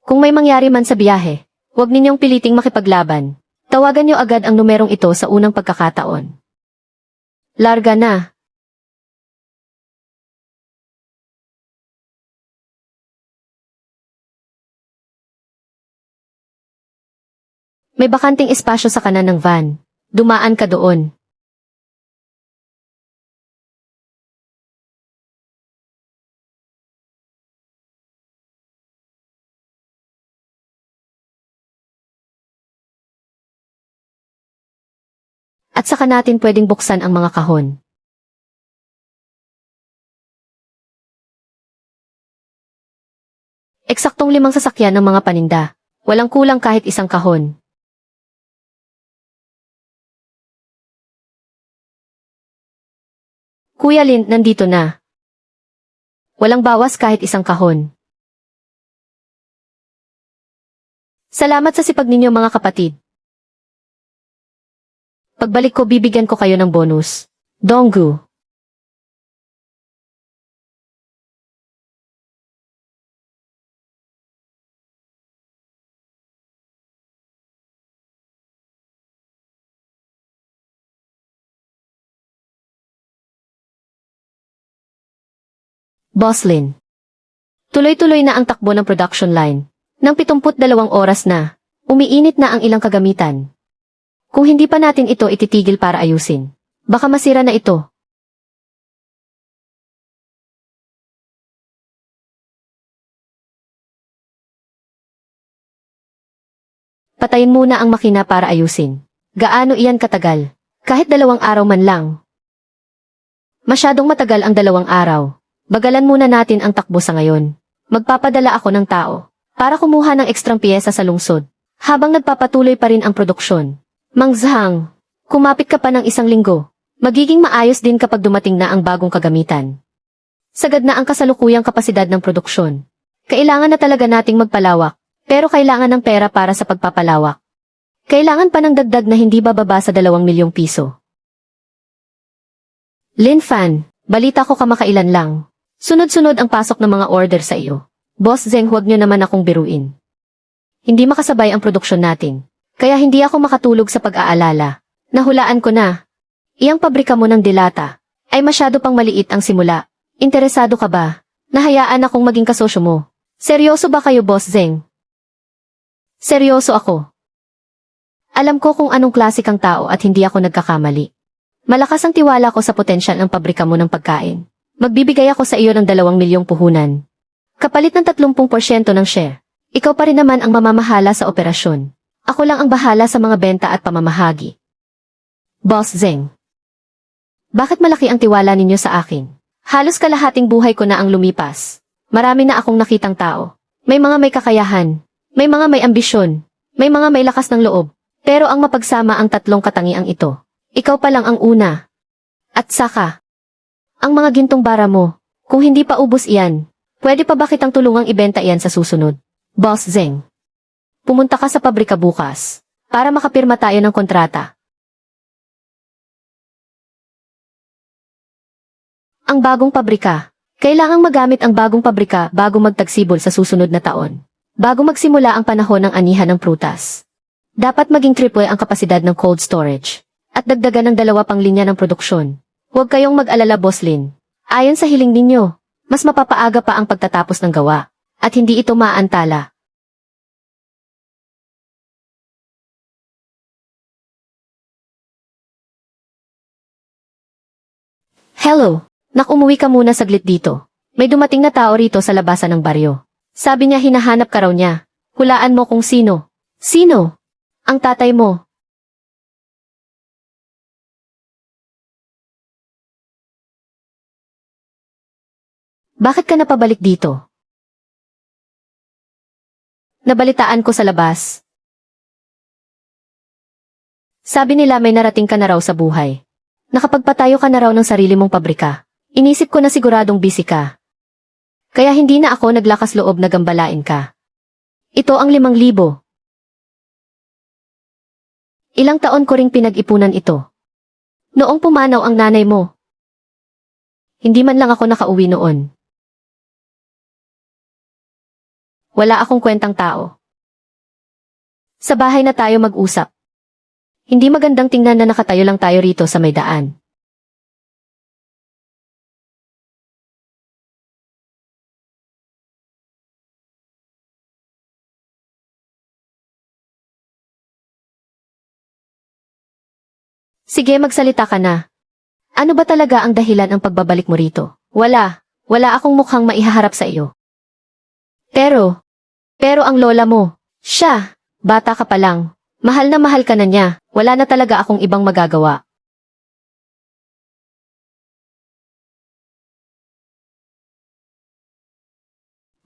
Kung may mangyari man sa biyahe, huwag ninyong piliting makipaglaban. Tawagan niyo agad ang numerong ito sa unang pagkakataon. Larga na. May bakanting espasyo sa kanan ng van. Dumaan ka doon. At saka natin pwedeng buksan ang mga kahon. Eksaktong 5 sasakyan ng mga paninda. Walang kulang kahit isang kahon. Kuya Lin, nandito na. Walang bawas kahit isang kahon. Salamat sa sipag ninyo mga kapatid. Pagbalik ko bibigyan ko kayo ng bonus. Donggu. Boss Lin. Tuloy-tuloy na ang takbo ng production line. Nang 72 oras na, umiinit na ang ilang kagamitan. Kung hindi pa natin ito ititigil para ayusin, baka masira na ito. Patayin muna ang makina para ayusin. Gaano iyan katagal? Kahit 2 araw man lang. Masyadong matagal ang 2 araw. Bagalan muna natin ang takbo sa ngayon. Magpapadala ako ng tao para kumuha ng ekstrang piyesa sa lungsod, habang nagpapatuloy pa rin ang produksyon. Mang Zhang, kumapit ka pa ng 1 linggo. Magiging maayos din kapag dumating na ang bagong kagamitan. Sagad na ang kasalukuyang kapasidad ng produksyon. Kailangan na talaga nating magpalawak, pero kailangan ng pera para sa pagpapalawak. Kailangan pa ng dagdag na hindi bababa sa 2 milyong piso. Lin Fan, balita ko kamakailan lang. Sunod-sunod ang pasok ng mga order sa iyo. Boss Zeng, huwag niyo naman akong biruin. Hindi makasabay ang produksyon natin. Kaya hindi ako makatulog sa pag-aalala. Nahulaan ko na. Iyang pabrika mo ng dilata ay masyado pang maliit ang simula. Interesado ka ba? Nahayaan akong maging kasosyo mo. Seryoso ba kayo, Boss Zeng? Seryoso ako. Alam ko kung anong klase kang tao at hindi ako nagkakamali. Malakas ang tiwala ko sa potensyal ng pabrika mo ng pagkain. Magbibigay ako sa iyo ng 2 milyong puhunan. Kapalit ng 30% ng share. Ikaw pa rin naman ang mamamahala sa operasyon. Ako lang ang bahala sa mga benta at pamamahagi. Boss Zeng. Bakit malaki ang tiwala ninyo sa akin? Halos kalahating buhay ko na ang lumipas. Marami na akong nakitang tao. May mga may kakayahan. May mga may ambisyon. May mga may lakas ng loob. Pero ang mapagsama ang 3 katangiang ito. Ikaw pa lang ang una. At saka, ang mga gintong bara mo, kung hindi pa ubos iyan, pwede pa ba kitang tulungang ibenta iyan sa susunod? Boss Zeng. Pumunta ka sa pabrika bukas, para makapirma tayo ng kontrata. Ang bagong pabrika. Kailangang magamit ang bagong pabrika bago magtagsibol sa susunod na taon. Bago magsimula ang panahon ng anihan ng prutas. Dapat maging triple ang kapasidad ng cold storage. At dagdagan ng 2 pang linya ng produksyon. Huwag kayong mag-alala, Boss Lin. Ayon sa hiling ninyo, mas mapapaaga pa ang pagtatapos ng gawa, at hindi ito maaantala. Hello, umuwi ka muna saglit dito. May dumating na tao rito sa labasan ng baryo. Sabi niya hinahanap ka raw niya. Hulaan mo kung sino. Sino? Ang tatay mo. Bakit ka napabalik dito? Nabalitaan ko sa labas. Sabi nila may narating ka na raw sa buhay. Nakapagpatayo ka na raw ng sarili mong pabrika. Inisip ko na siguradong busy ka. Kaya hindi na ako naglakas loob na gambalain ka. Ito ang 5,000. Ilang taon ko ring pinag-ipunan ito. Noong pumanaw ang nanay mo. Hindi man lang ako nakauwi noon. Wala akong kwentang tao. Sa bahay na tayo mag-usap. Hindi magandang tingnan na nakatayo lang tayo rito sa may daan. Sige, magsalita ka na. Ano ba talaga ang dahilan ng pagbabalik mo rito? Wala akong mukhang maihaharap sa iyo. Pero ang lola mo, siya, bata ka pa lang. Mahal na mahal ka na niya, wala na talaga akong ibang magagawa.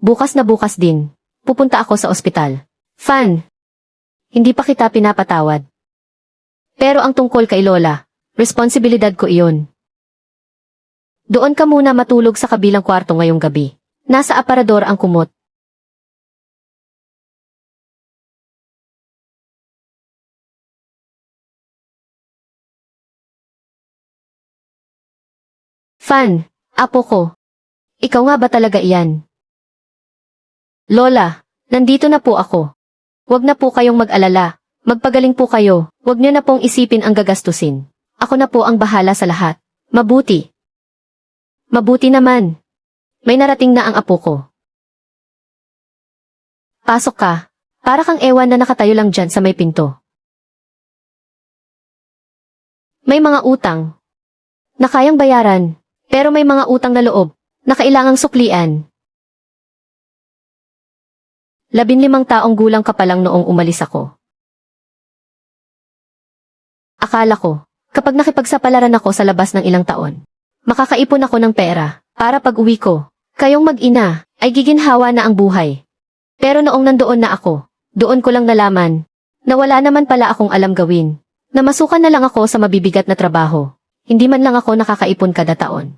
Bukas na bukas din, pupunta ako sa ospital. Fan, hindi pa kita pinapatawad. Pero ang tungkol kay lola, responsibilidad ko iyon. Doon ka muna matulog sa kabilang kwarto ngayong gabi. Nasa aparador ang kumot. Fan, apo ko. Ikaw nga ba talaga iyan? Lola, nandito na po ako. Huwag na po kayong mag-alala. Magpagaling po kayo. Huwag niyo na pong isipin ang gagastusin. Ako na po ang bahala sa lahat. Mabuti. Mabuti naman. May narating na ang apo ko. Pasok ka. Para kang ewan na nakatayo lang dyan sa may pinto. May mga utang na kayang bayaran. Pero may mga utang na loob na kailangang suklian. 15 taong gulang ka pa lang noong umalis ako. Akala ko, kapag nakipagsapalaran ako sa labas ng ilang taon, makakaipon ako ng pera para pag uwi ko, kayong mag-ina ay giginhawa na ang buhay. Pero noong nandoon na ako, doon ko lang nalaman na wala naman pala akong alam gawin, na masukan na lang ako sa mabibigat na trabaho. Hindi man lang ako nakakaipon kada taon.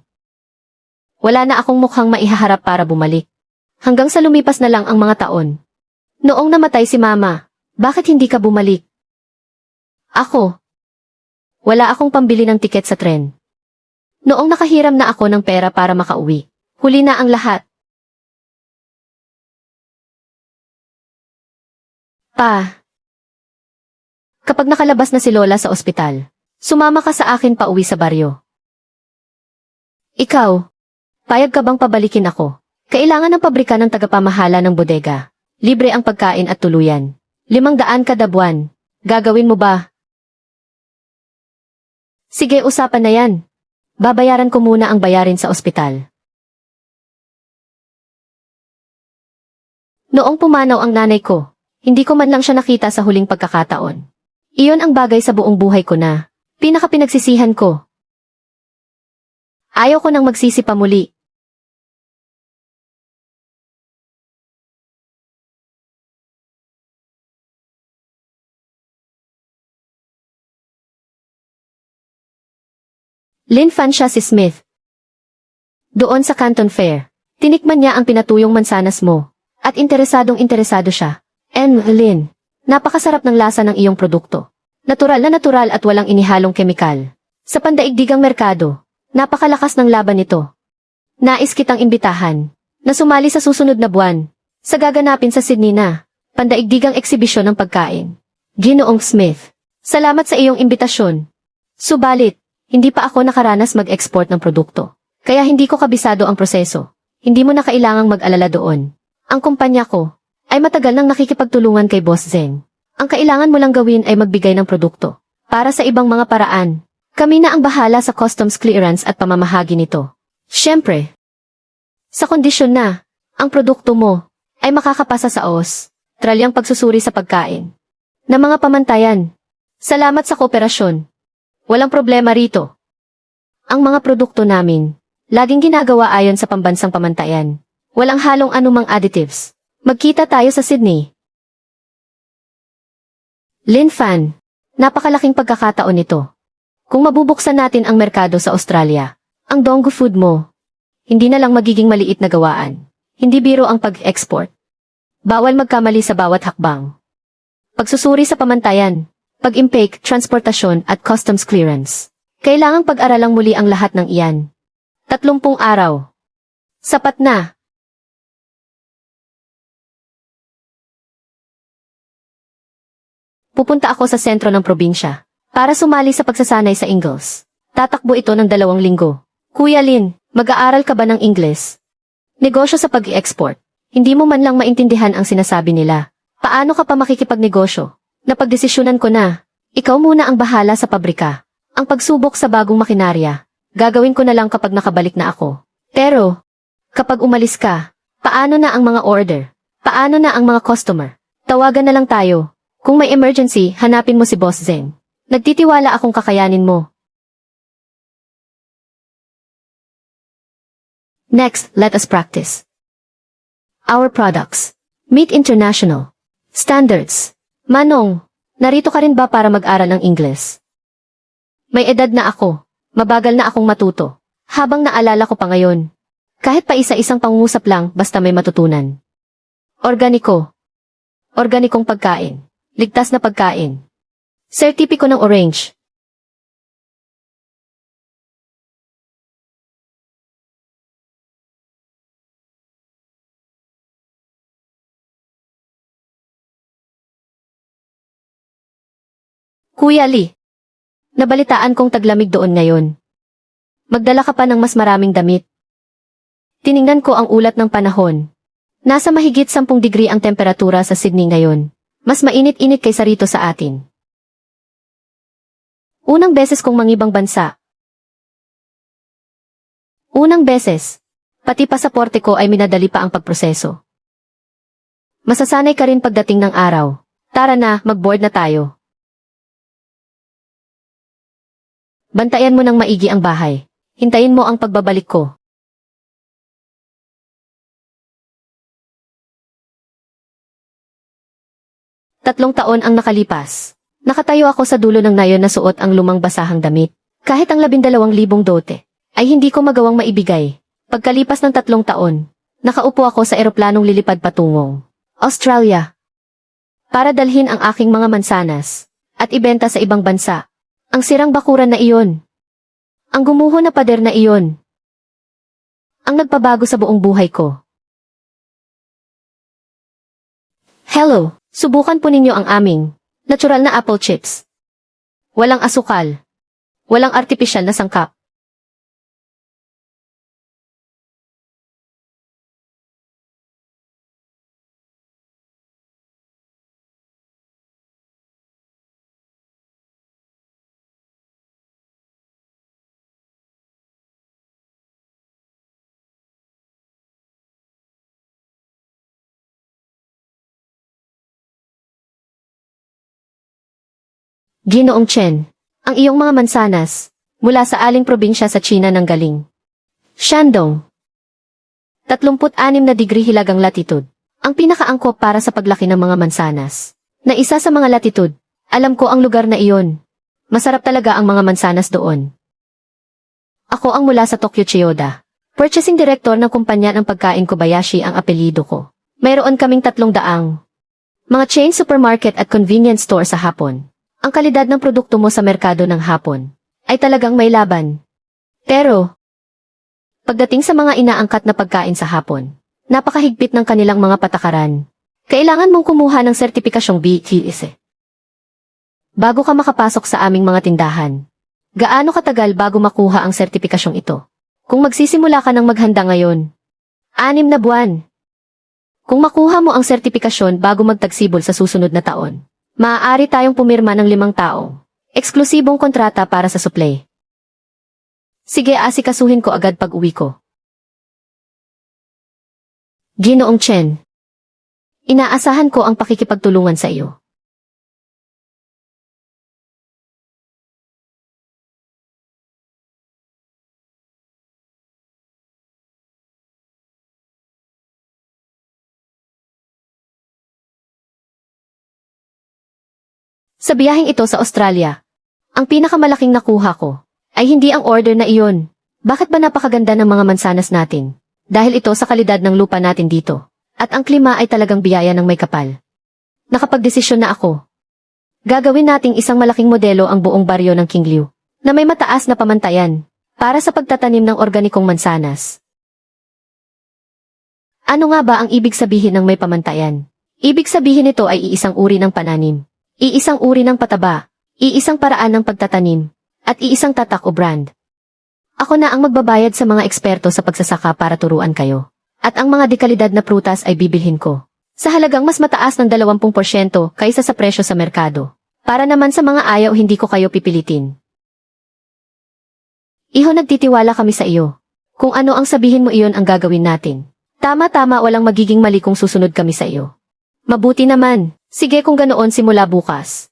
Wala na akong mukhang maihaharap para bumalik. Hanggang sa lumipas na lang ang mga taon. Noong namatay si mama, bakit hindi ka bumalik? Ako. Wala akong pambili ng tiket sa tren. Noong nakahiram na ako ng pera para makauwi, huli na ang lahat. Pa. Kapag nakalabas na si Lola sa ospital, sumama ka sa akin pa uwi sa baryo. Ikaw, payag ka bang pabalikin ako? Kailangan ng pabrika ng tagapamahala ng bodega. Libre ang pagkain at tuluyan. 500 kada buwan. Gagawin mo ba? Sige, usapan na yan. Babayaran ko muna ang bayarin sa ospital. Noong pumanaw ang nanay ko, hindi ko man lang siya nakita sa huling pagkakataon. Iyon ang bagay sa buong buhay ko na pinaka-pinagsisihan ko. Ayaw ko nang magsisi pa muli. Lin Fan siya si Smith. Doon sa Canton Fair, tinikman niya ang pinatuyong mansanas mo, at interesado siya. Lin, napakasarap ng lasa ng iyong produkto. Natural at walang inihalong kemikal. Sa pandaigdigang merkado, napakalakas ng laban nito. Nais kitang imbitahan na sumali sa susunod na buwan sa gaganapin sa Sydney na pandaigdigang eksibisyon ng pagkain. Ginoong Smith, salamat sa iyong imbitasyon. Subalit, hindi pa ako nakaranas mag-export ng produkto. Kaya hindi ko kabisado ang proseso. Hindi mo na kailangang mag-alala doon. Ang kumpanya ko ay matagal nang nakikipagtulungan kay Boss Zeng. Ang kailangan mo lang gawin ay magbigay ng produkto. Para sa ibang mga paraan, kami na ang bahala sa customs clearance at pamamahagi nito. Siyempre, sa kondisyon na ang produkto mo ay makakapasa sa Australyang pagsusuri sa pagkain na mga pamantayan. Salamat sa kooperasyon. Walang problema rito. Ang mga produkto namin, laging ginagawa ayon sa pambansang pamantayan. Walang halong anumang additives. Magkita tayo sa Sydney. Lin Fan, napakalaking pagkakataon nito. Kung mabubuksan natin ang merkado sa Australia, ang Donggu Food mo, hindi na lang magiging maliit na gawaan. Hindi biro ang pag-export. Bawal magkamali sa bawat hakbang. Pagsusuri sa pamantayan, pag-impake, transportasyon at customs clearance. Kailangang pag-aralang muli ang lahat ng iyan. 30 araw. Sapat na. Pupunta ako sa sentro ng probinsya para sumali sa pagsasanay sa Ingles. Tatakbo ito ng 2 linggo. Kuya Lin, mag-aaral ka ba ng Ingles? Negosyo sa pag-i-export. Hindi mo man lang maintindihan ang sinasabi nila. Paano ka pa makikipagnegosyo? Napagdesisyonan ko na. Ikaw muna ang bahala sa pabrika. Ang pagsubok sa bagong makinarya, gagawin ko na lang kapag nakabalik na ako. Pero, kapag umalis ka, paano na ang mga order? Paano na ang mga customer? Tawagan na lang tayo. Kung may emergency, hanapin mo si Boss Zeng. Nagtitiwala akong kakayanin mo. Next, let us practice. Our products. Meet International. Standards. Manong, narito ka rin ba para mag-aral ng Ingles? May edad na ako. Mabagal na akong matuto. Habang naalala ko pa ngayon. Kahit pa isa-isang pangungusap lang basta may matutunan. Organiko. Organikong pagkain. Ligtas na pagkain. Sertipiko ng orange. Kuya Lee, nabalitaan kong taglamig doon ngayon. Magdala ka pa ng mas maraming damit. Tiningnan ko ang ulat ng panahon. Nasa mahigit 10 degree ang temperatura sa Sydney ngayon. Mas mainit-init kaysa rito sa atin. Unang beses kong mangibang bansa. Unang beses. Pati pasaporte ko ay minadali pa ang pagproseso. Masasanay ka rin pagdating ng araw. Tara na, mag-board na tayo. Bantayan mo ng maigi ang bahay. Hintayin mo ang pagbabalik ko. Tatlong taon ang nakalipas. Nakatayo ako sa dulo ng nayon na suot ang lumang basahang damit. Kahit ang 12,000 dote, ay hindi ko magawang maibigay. Pagkalipas ng 3 taon, nakaupo ako sa eroplanong lilipad patungong Australia. Para dalhin ang aking mga mansanas, at ibenta sa ibang bansa. Ang sirang bakuran na iyon. Ang gumuho na pader na iyon. Ang nagpabago sa buong buhay ko. Hello! Subukan po ninyo ang aming natural na apple chips. Walang asukal. Walang artipisyal na sangkap. Ginoong Chen, ang iyong mga mansanas, mula sa aling probinsya sa China nang galing. Shandong. 36 na degree hilagang latitude. Ang pinakaangkop para sa paglaki ng mga mansanas. Na isa sa mga latitude, alam ko ang lugar na iyon. Masarap talaga ang mga mansanas doon. Ako ang mula sa Tokyo Chiyoda. Purchasing director ng kumpanya ng pagkain Kobayashi ang apelyido ko. Mayroon kaming 300 mga chain supermarket at convenience store sa Hapon. Ang kalidad ng produkto mo sa merkado ng Hapon ay talagang may laban. Pero, pagdating sa mga inaangkat na pagkain sa Hapon, napakahigpit ng kanilang mga patakaran. Kailangan mong kumuha ng sertipikasyong BQS. Bago ka makapasok sa aming mga tindahan, gaano katagal bago makuha ang sertipikasyong ito? Kung magsisimula ka ng maghanda ngayon, 6 na buwan. Kung makuha mo ang sertipikasyon bago magtagsibol sa susunod na taon, maaari tayong pumirma ng 5 taong eksklusibong kontrata para sa supply. Sige, asikasuhin ko agad pag uwi ko. Ginoong Chen, inaasahan ko ang pakikipagtulungan sa iyo. Sa biyaheng ito sa Australia, Ang pinakamalaking nakuha ko ay hindi ang order na iyon. Bakit ba napakaganda ng mga mansanas natin? Dahil ito sa kalidad ng lupa natin dito. At ang klima ay talagang biyaya ng may kapal. Nakapagdesisyon na ako. Gagawin nating isang malaking modelo ang buong baryo ng Kingliu, na may mataas na pamantayan, para sa pagtatanim ng organikong mansanas. Ano nga ba ang ibig sabihin ng may pamantayan? Ibig sabihin nito ay iisang uri ng pananim, iisang uri ng pataba, iisang paraan ng pagtatanim, at iisang tatak o brand. Ako na ang magbabayad sa mga eksperto sa pagsasaka para turuan kayo. At ang mga dekalidad na prutas ay bibilhin ko sa halagang mas mataas ng 20% kaysa sa presyo sa merkado. Para naman sa mga ayaw, hindi ko kayo pipilitin. Iho, nagtitiwala kami sa iyo. Kung ano ang sabihin mo, iyon ang gagawin natin. Tama-tama, walang magiging mali kung susunod kami sa iyo. Mabuti naman. Sige, kung ganoon, simula bukas.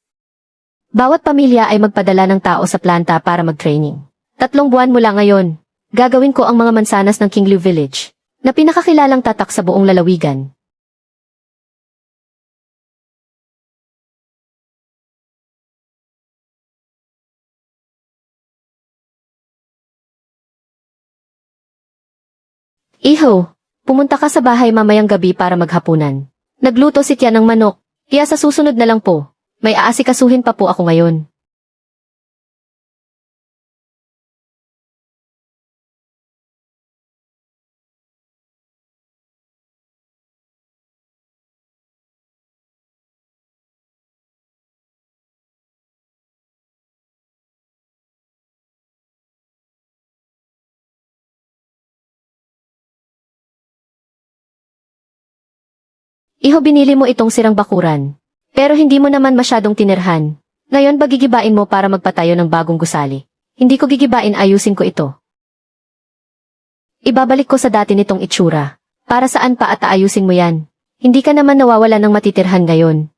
Bawat pamilya ay magpadala ng tao sa planta para mag-training. 3 buwan mula ngayon, gagawin ko ang mga mansanas ng Kingliu Village, na pinakakilalang tatak sa buong lalawigan. Iho, pumunta ka sa bahay mamayang gabi para maghapunan. Nagluto si Tia ng manok, kaya sa susunod na lang po. May aasikasuhin pa po ako ngayon. Iho, binili mo itong sirang bakuran. Pero hindi mo naman masyadong tinirhan. Ngayon ba gigibain mo para magpatayo ng bagong gusali? Hindi ko gigibain, ayusin ko ito. Ibabalik ko sa dati nitong itsura. Para saan pa at aayusin mo yan? Hindi ka naman nawawala ng matitirhan ngayon.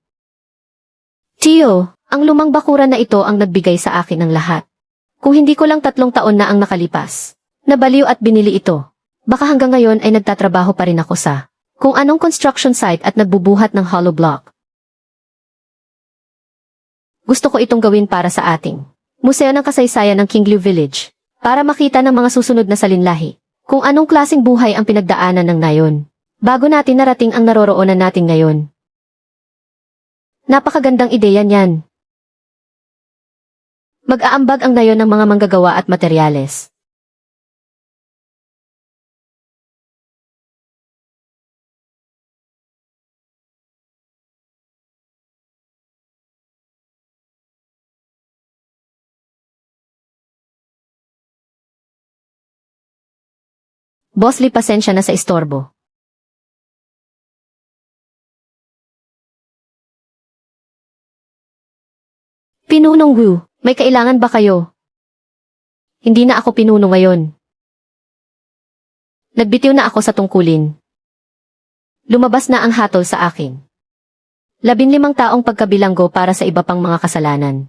Tio, ang lumang bakuran na ito ang nagbigay sa akin ng lahat. Kung hindi ko lang 3 taon na ang nakalipas, nabaliw at binili ito. Baka hanggang ngayon ay nagtatrabaho pa rin ako sa kung anong construction site at nagbubuhat ng hollow block. Gusto ko itong gawin para sa ating Museo ng Kasaysayan ng Kingliu Village, para makita ng mga susunod na salinlahi kung anong klaseng buhay ang pinagdaanan ng nayon, bago natin narating ang naroroonan natin ngayon. Napakagandang ideya niyan. Mag-aambag ang nayon ng mga manggagawa at materyales. Boss Lee, pasensya na sa istorbo. Pinunong Wu, may kailangan ba kayo? Hindi na ako pinuno ngayon. Nagbitiw na ako sa tungkulin. Lumabas na ang hatol sa akin. 15 taong pagkabilanggo para sa iba pang mga kasalanan.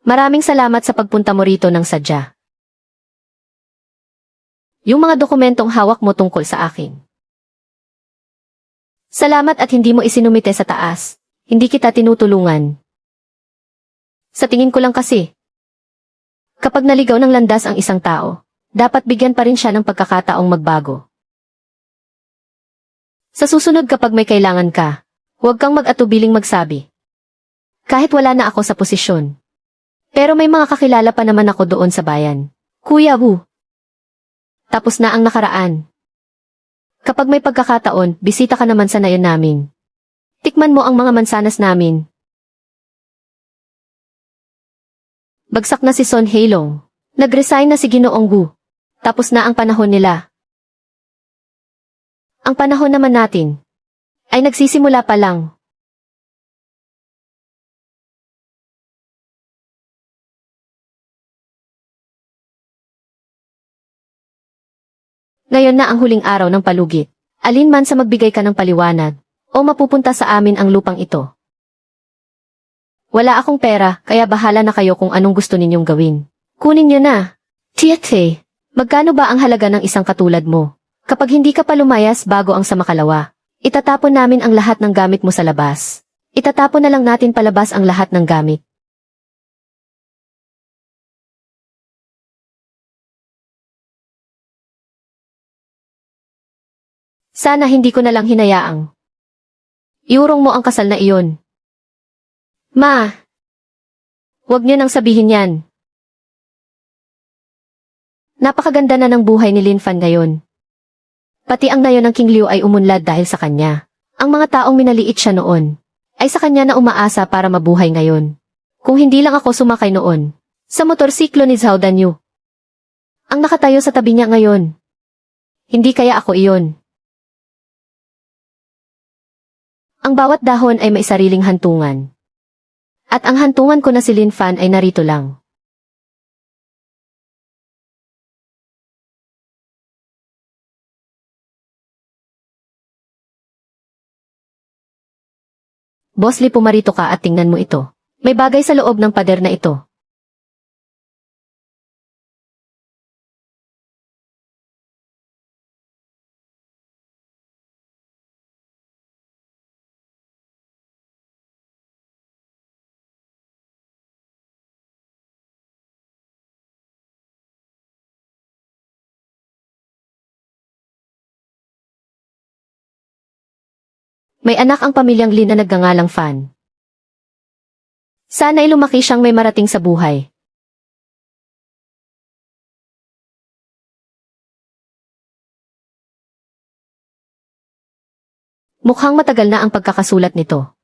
Maraming salamat sa pagpunta mo rito ng sadya. Yung mga dokumentong hawak mo tungkol sa akin. Salamat at hindi mo isinumite sa taas. Hindi kita tinutulungan. Sa tingin ko lang kasi, kapag naligaw ng landas ang isang tao, dapat bigyan pa rin siya ng pagkakataong magbago. Sa susunod, kapag may kailangan ka, huwag kang mag-atubiling magsabi. Kahit wala na ako sa posisyon. Pero may mga kakilala pa naman ako doon sa bayan. Kuya Wu. Tapos na ang nakaraan. Kapag may pagkakataon, bisita ka naman sa nayon namin. Tikman mo ang mga mansanas namin. Bagsak na si Son Heilong. Nag-resign na si Ginoong Wu. Tapos na ang panahon nila. Ang panahon naman natin ay nagsisimula pa lang. Ngayon na ang huling araw ng palugit. Alinman sa magbigay ka ng paliwanag, o mapupunta sa amin ang lupang ito. Wala akong pera, kaya bahala na kayo kung anong gusto ninyong gawin. Kunin nyo na. Tiete, magkano ba ang halaga ng isang katulad mo? Kapag hindi ka pa lumayas bago ang sa makalawa, itatapon namin ang lahat ng gamit mo sa labas. Itatapon na lang natin palabas ang lahat ng gamit. Sana hindi ko na lang hinayaang iurong mo ang kasal na iyon. Ma! Huwag niyo nang sabihin yan. Napakaganda na ng buhay ni Lin Fan ngayon. Pati ang nayo ng King Liu ay umunlad dahil sa kanya. Ang mga taong minaliit siya noon ay sa kanya na umaasa para mabuhay ngayon. Kung hindi lang ako sumakay noon sa motorsiklo ni Zhao Danyu. Ang nakatayo sa tabi niya ngayon. Hindi kaya ako iyon. Ang bawat dahon ay may sariling hantungan. At ang hantungan ko na si Lin Fan ay narito lang. Boss Lee, pumarito ka at tingnan mo ito. May bagay sa loob ng pader na ito. May anak ang pamilyang Lin na nagngangalang Fan. Sana'y lumaki siyang may marating sa buhay. Mukhang matagal na ang pagkakasulat nito.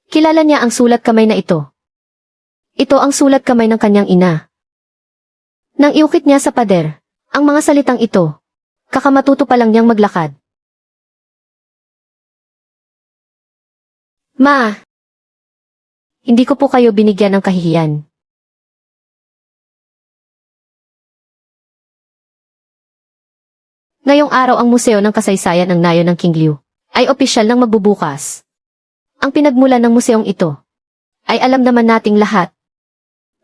Kilala niya ang sulat kamay na ito. Ito ang sulat kamay ng kanyang ina. Nang iukit niya sa pader, ang mga salitang ito, kakamatuto pa lang niyang maglakad. Ma! Hindi ko po kayo binigyan ng kahihiyan. Ngayong araw ang Museo ng Kasaysayan ng Nayo ng King Liu ay opisyal nang magbubukas. Ang pinagmulan ng museong ito ay alam naman nating lahat.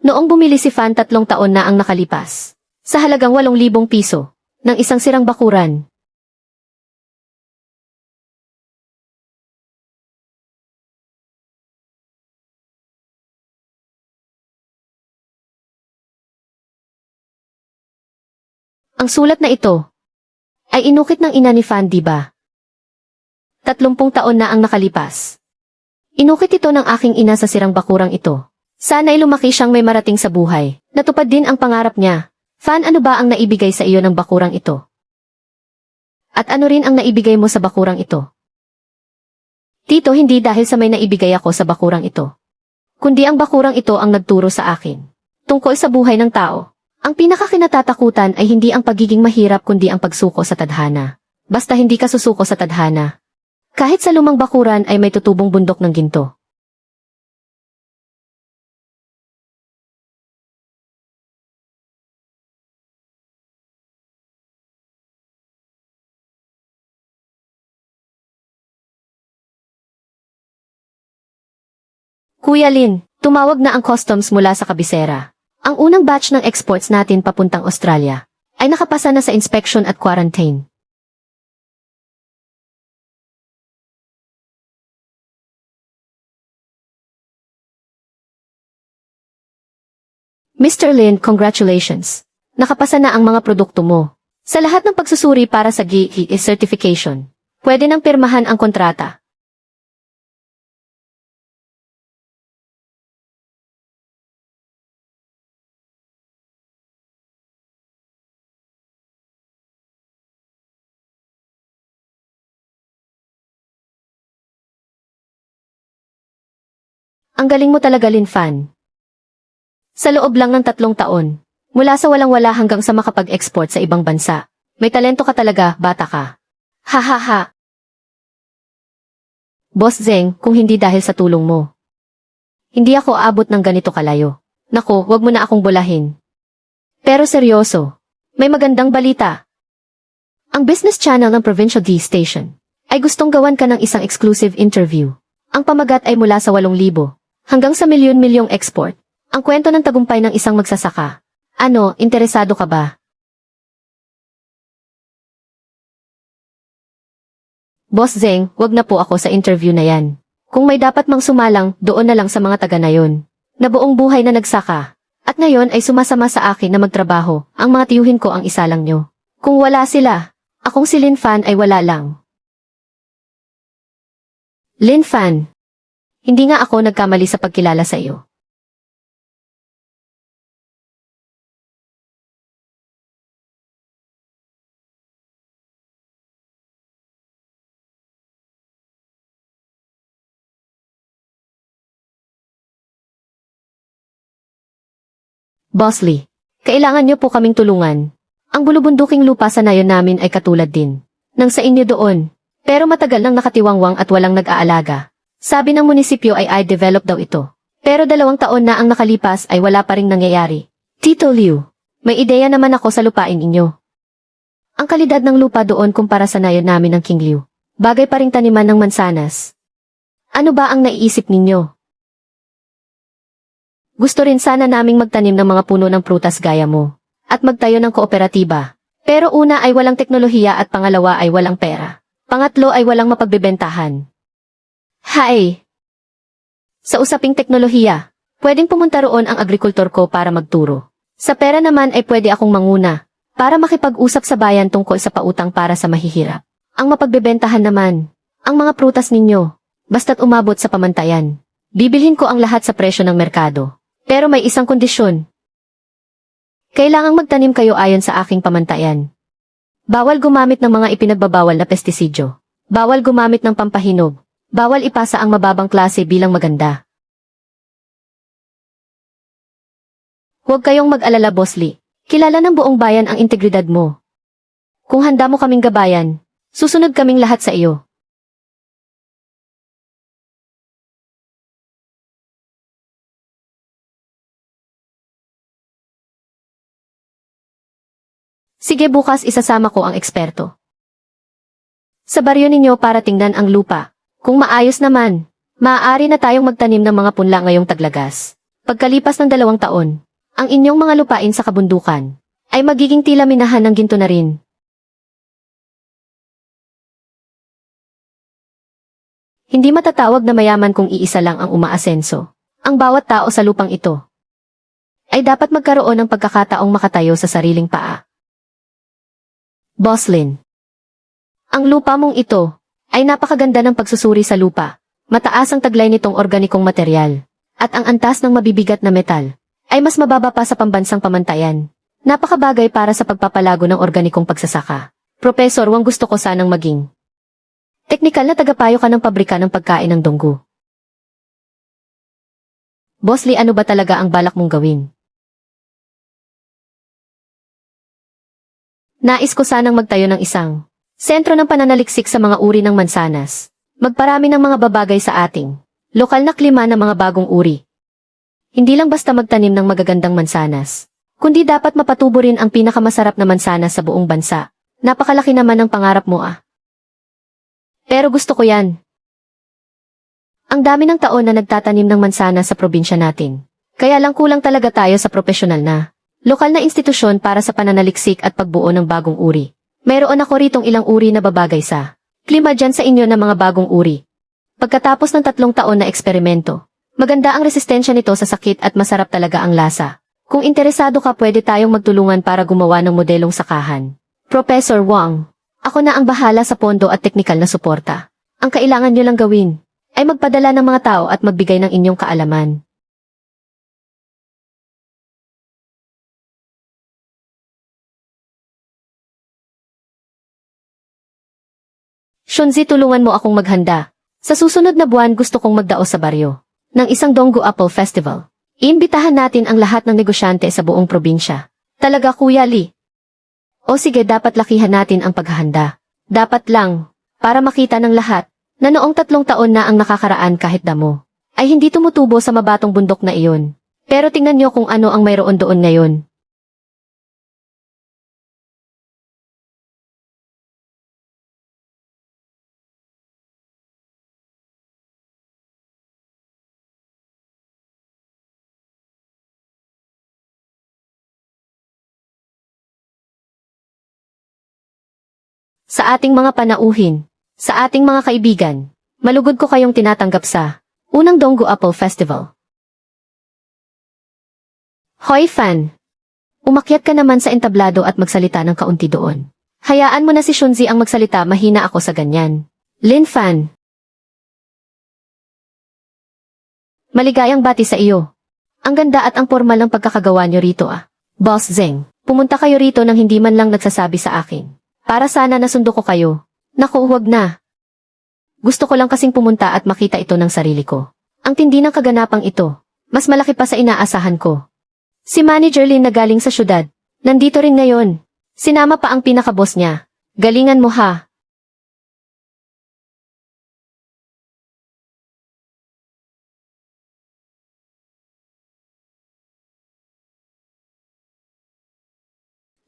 Noong bumili si Fan 3 taon na ang nakalipas, sa halagang 8,000 piso, ng isang sirang bakuran. Ang sulat na ito ay inukit ng ina ni Fan, diba? 30 taon na ang nakalipas. Inukit ito ng aking ina sa sirang bakurang ito. Sana'y lumaki siyang may marating sa buhay. Natupad din ang pangarap niya. Fan, ano ba ang naibigay sa iyo ng bakurang ito? At ano rin ang naibigay mo sa bakurang ito? Tito, hindi dahil sa may naibigay ako sa bakurang ito. Kundi ang bakurang ito ang nagturo sa akin. Tungkol sa buhay ng tao. Ang pinakakinatatakutan ay hindi ang pagiging mahirap kundi ang pagsuko sa tadhana. Basta hindi ka susuko sa tadhana. Kahit sa lumang bakuran ay may tutubong bundok ng ginto. Kuya Lin, tumawag na ang customs mula sa kabisera. Ang unang batch ng exports natin papuntang Australia ay nakapasa na sa inspection at quarantine. Mr. Lin, congratulations. Nakapasa na ang mga produkto mo. Sa lahat ng pagsusuri para sa GE certification, pwede nang pirmahan ang kontrata. Ang galing mo talaga, Lin Fan. Sa loob lang ng 3 taon, mula sa walang-wala hanggang sa makapag-export sa ibang bansa. May talento ka talaga, bata ka. Ha ha ha. Boss Zeng, kung hindi dahil sa tulong mo, hindi ako aabot ng ganito kalayo. Naku, wag mo na akong bulahin. Pero seryoso, may magandang balita. Ang business channel ng Provincial D Station ay gustong gawan ka ng isang exclusive interview. Ang pamagat ay mula sa 8,000 Hanggang sa milyon-milyong export. Ang kwento ng tagumpay ng isang magsasaka. Ano, interesado ka ba? Boss Zeng, wag na po ako sa interview na yan. Kung may dapat mang sumalang, doon na lang sa mga taga na yun. Na buong buhay na nagsaka. At ngayon ay sumasama sa akin na magtrabaho, ang mga tiyuhin ko ang isa lang nyo. Kung wala sila, akong si Lin Fan ay wala lang. Lin Fan. Hindi nga ako nagkamali sa pagkilala sa iyo. Boss Lee, kailangan niyo po kaming tulungan. Ang bulubunduking lupa sa nayon namin ay katulad din ng sa inyo doon. Pero matagal nang nakatiwangwang at walang nag-aalaga. Sabi ng munisipyo ay i-develop daw ito. Pero 2 taon na ang nakalipas ay wala pa ring nangyayari. Tito Liu, may ideya naman ako sa lupain inyo. Ang kalidad ng lupa doon kumpara sa nayon namin ng King Liu. Bagay pa ring taniman ng mansanas. Ano ba ang naiisip ninyo? Gusto rin sana naming magtanim ng mga puno ng prutas gaya mo. At magtayo ng kooperatiba. Pero una ay walang teknolohiya at pangalawa ay walang pera. Pangatlo ay walang mapagbebentahan. Hay! Sa usaping teknolohiya, pwedeng pumunta roon ang agrikultor ko para magturo. Sa pera naman ay pwede akong manguna, para makipag-usap sa bayan tungkol sa pautang para sa mahihirap. Ang mapagbebentahan naman, ang mga prutas ninyo, basta't umabot sa pamantayan. Bibilhin ko ang lahat sa presyo ng merkado. Pero may isang kondisyon. Kailangang magtanim kayo ayon sa aking pamantayan. Bawal gumamit ng mga ipinagbabawal na pestisidyo. Bawal gumamit ng pampahinog. Bawal ipasa ang mababang klase bilang maganda. Huwag kayong mag-alala, Boss Lee. Kilala ng buong bayan ang integridad mo. Kung handa mo kaming gabayan, susunod kaming lahat sa iyo. Sige, bukas isasama ko ang eksperto. Sa baryo ninyo para tingnan ang lupa. Kung maayos naman, maaari na tayong magtanim ng mga punla ngayong taglagas. Pagkalipas ng 2 taon, ang inyong mga lupain sa kabundukan ay magiging tila minahan ng ginto na rin. Hindi matatawag na mayaman kung iisa lang ang umaasenso. Ang bawat tao sa lupang ito ay dapat magkaroon ng pagkakataong makatayo sa sariling paa. Boss Lin, ang lupa mong ito ay napakaganda ng pagsusuri sa lupa. Mataas ang taglay nitong organikong materyal. At ang antas ng mabibigat na metal ay mas mababa pa sa pambansang pamantayan. Napakabagay para sa pagpapalago ng organikong pagsasaka. Professor, wang gusto ko sanang maging teknikal na tagapayo ka ng pabrika ng pagkain ng donggu. Boss Lee, ano ba talaga ang balak mong gawin? Nais ko sanang magtayo ng isang sentro ng pananaliksik sa mga uri ng mansanas. Magparami ng mga babagay sa ating lokal na klima ng mga bagong uri. Hindi lang basta magtanim ng magagandang mansanas, kundi dapat mapatubo rin ang pinakamasarap na mansanas sa buong bansa. Napakalaki naman ng pangarap mo ah. Pero gusto ko yan. Ang dami ng taon na nagtatanim ng mansanas sa probinsya natin. Kaya lang kulang talaga tayo sa profesional na lokal na institusyon para sa pananaliksik at pagbuo ng bagong uri. Mayroon ako ritong ilang uri na babagay sa klima dyan sa inyo ng mga bagong uri. Pagkatapos ng 3 taon na eksperimento, maganda ang resistensya nito sa sakit at masarap talaga ang lasa. Kung interesado ka, pwede tayong magtulungan para gumawa ng modelong sakahan. Professor Wang, ako na ang bahala sa pondo at teknikal na suporta. Ang kailangan nyo lang gawin ay magpadala ng mga tao at magbigay ng inyong kaalaman. Shunzi, tulungan mo akong maghanda. Sa susunod na buwan gusto kong magdaos sa baryo ng isang Donggu Apple Festival. Iimbitahan natin ang lahat ng negosyante sa buong probinsya. Talaga, Kuya Lee? O sige, dapat lakihan natin ang paghahanda. Dapat lang, para makita ng lahat, na noong 3 taon na ang nakakaraan kahit damo, ay hindi tumutubo sa mabatong bundok na iyon. Pero tingnan nyo kung ano ang mayroon doon ngayon. Sa ating mga panauhin, sa ating mga kaibigan, malugod ko kayong tinatanggap sa unang Donggu Apple Festival. Hoy Fan! Umakyat ka naman sa entablado at magsalita ng kaunti doon. Hayaan mo na si Shunzi ang magsalita, mahina ako sa ganyan. Lin Fan! Maligayang bati sa iyo. Ang ganda at ang formal ng pagkakagawa niyo rito Boss Zeng, pumunta kayo rito nang hindi man lang nagsasabi sa akin. Para sana nasundo ko kayo. Naku, huwag na. Gusto ko lang kasing pumunta at makita ito ng sarili ko. Ang tindi ng kaganapang ito. Mas malaki pa sa inaasahan ko. Si Manager Lin na galing sa syudad. Nandito rin ngayon. Sinama pa ang pinakaboss niya. Galingan mo ha.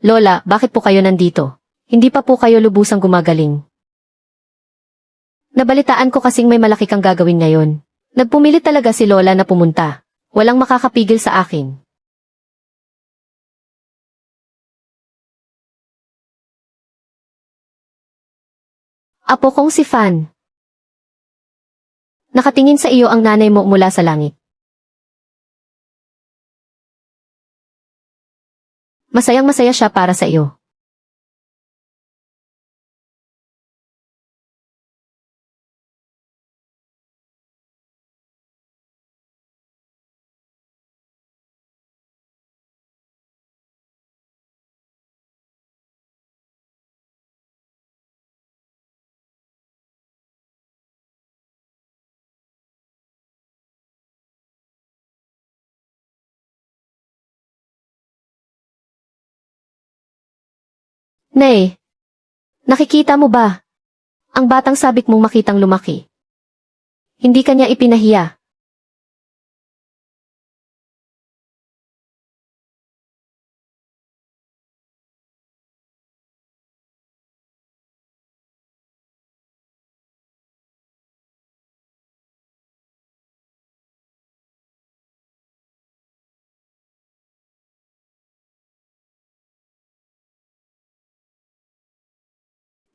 Lola, bakit po kayo nandito? Hindi pa po kayo lubusang gumagaling. Nabalitaan ko kasing may malaki kang gagawin ngayon. Nagpumilit talaga si Lola na pumunta. Walang makakapigil sa akin. Apo kong si Fan. Nakatingin sa iyo ang nanay mo mula sa langit. Masayang-masaya siya para sa iyo. Nay, nakikita mo ba? Ang batang sabik mong makitang lumaki. Hindi kanya ipinahiya.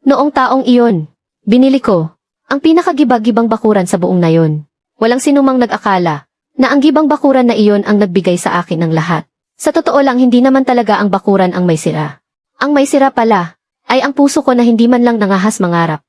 Noong taong iyon, binili ko ang pinakagibag-gibang bakuran sa buong nayon. Walang sinumang nag-akala na ang gibang bakuran na iyon ang nagbigay sa akin ng lahat. Sa totoo lang, hindi naman talaga ang bakuran ang may sira. Ang may sira pala ay ang puso ko na hindi man lang nangahas mangarap.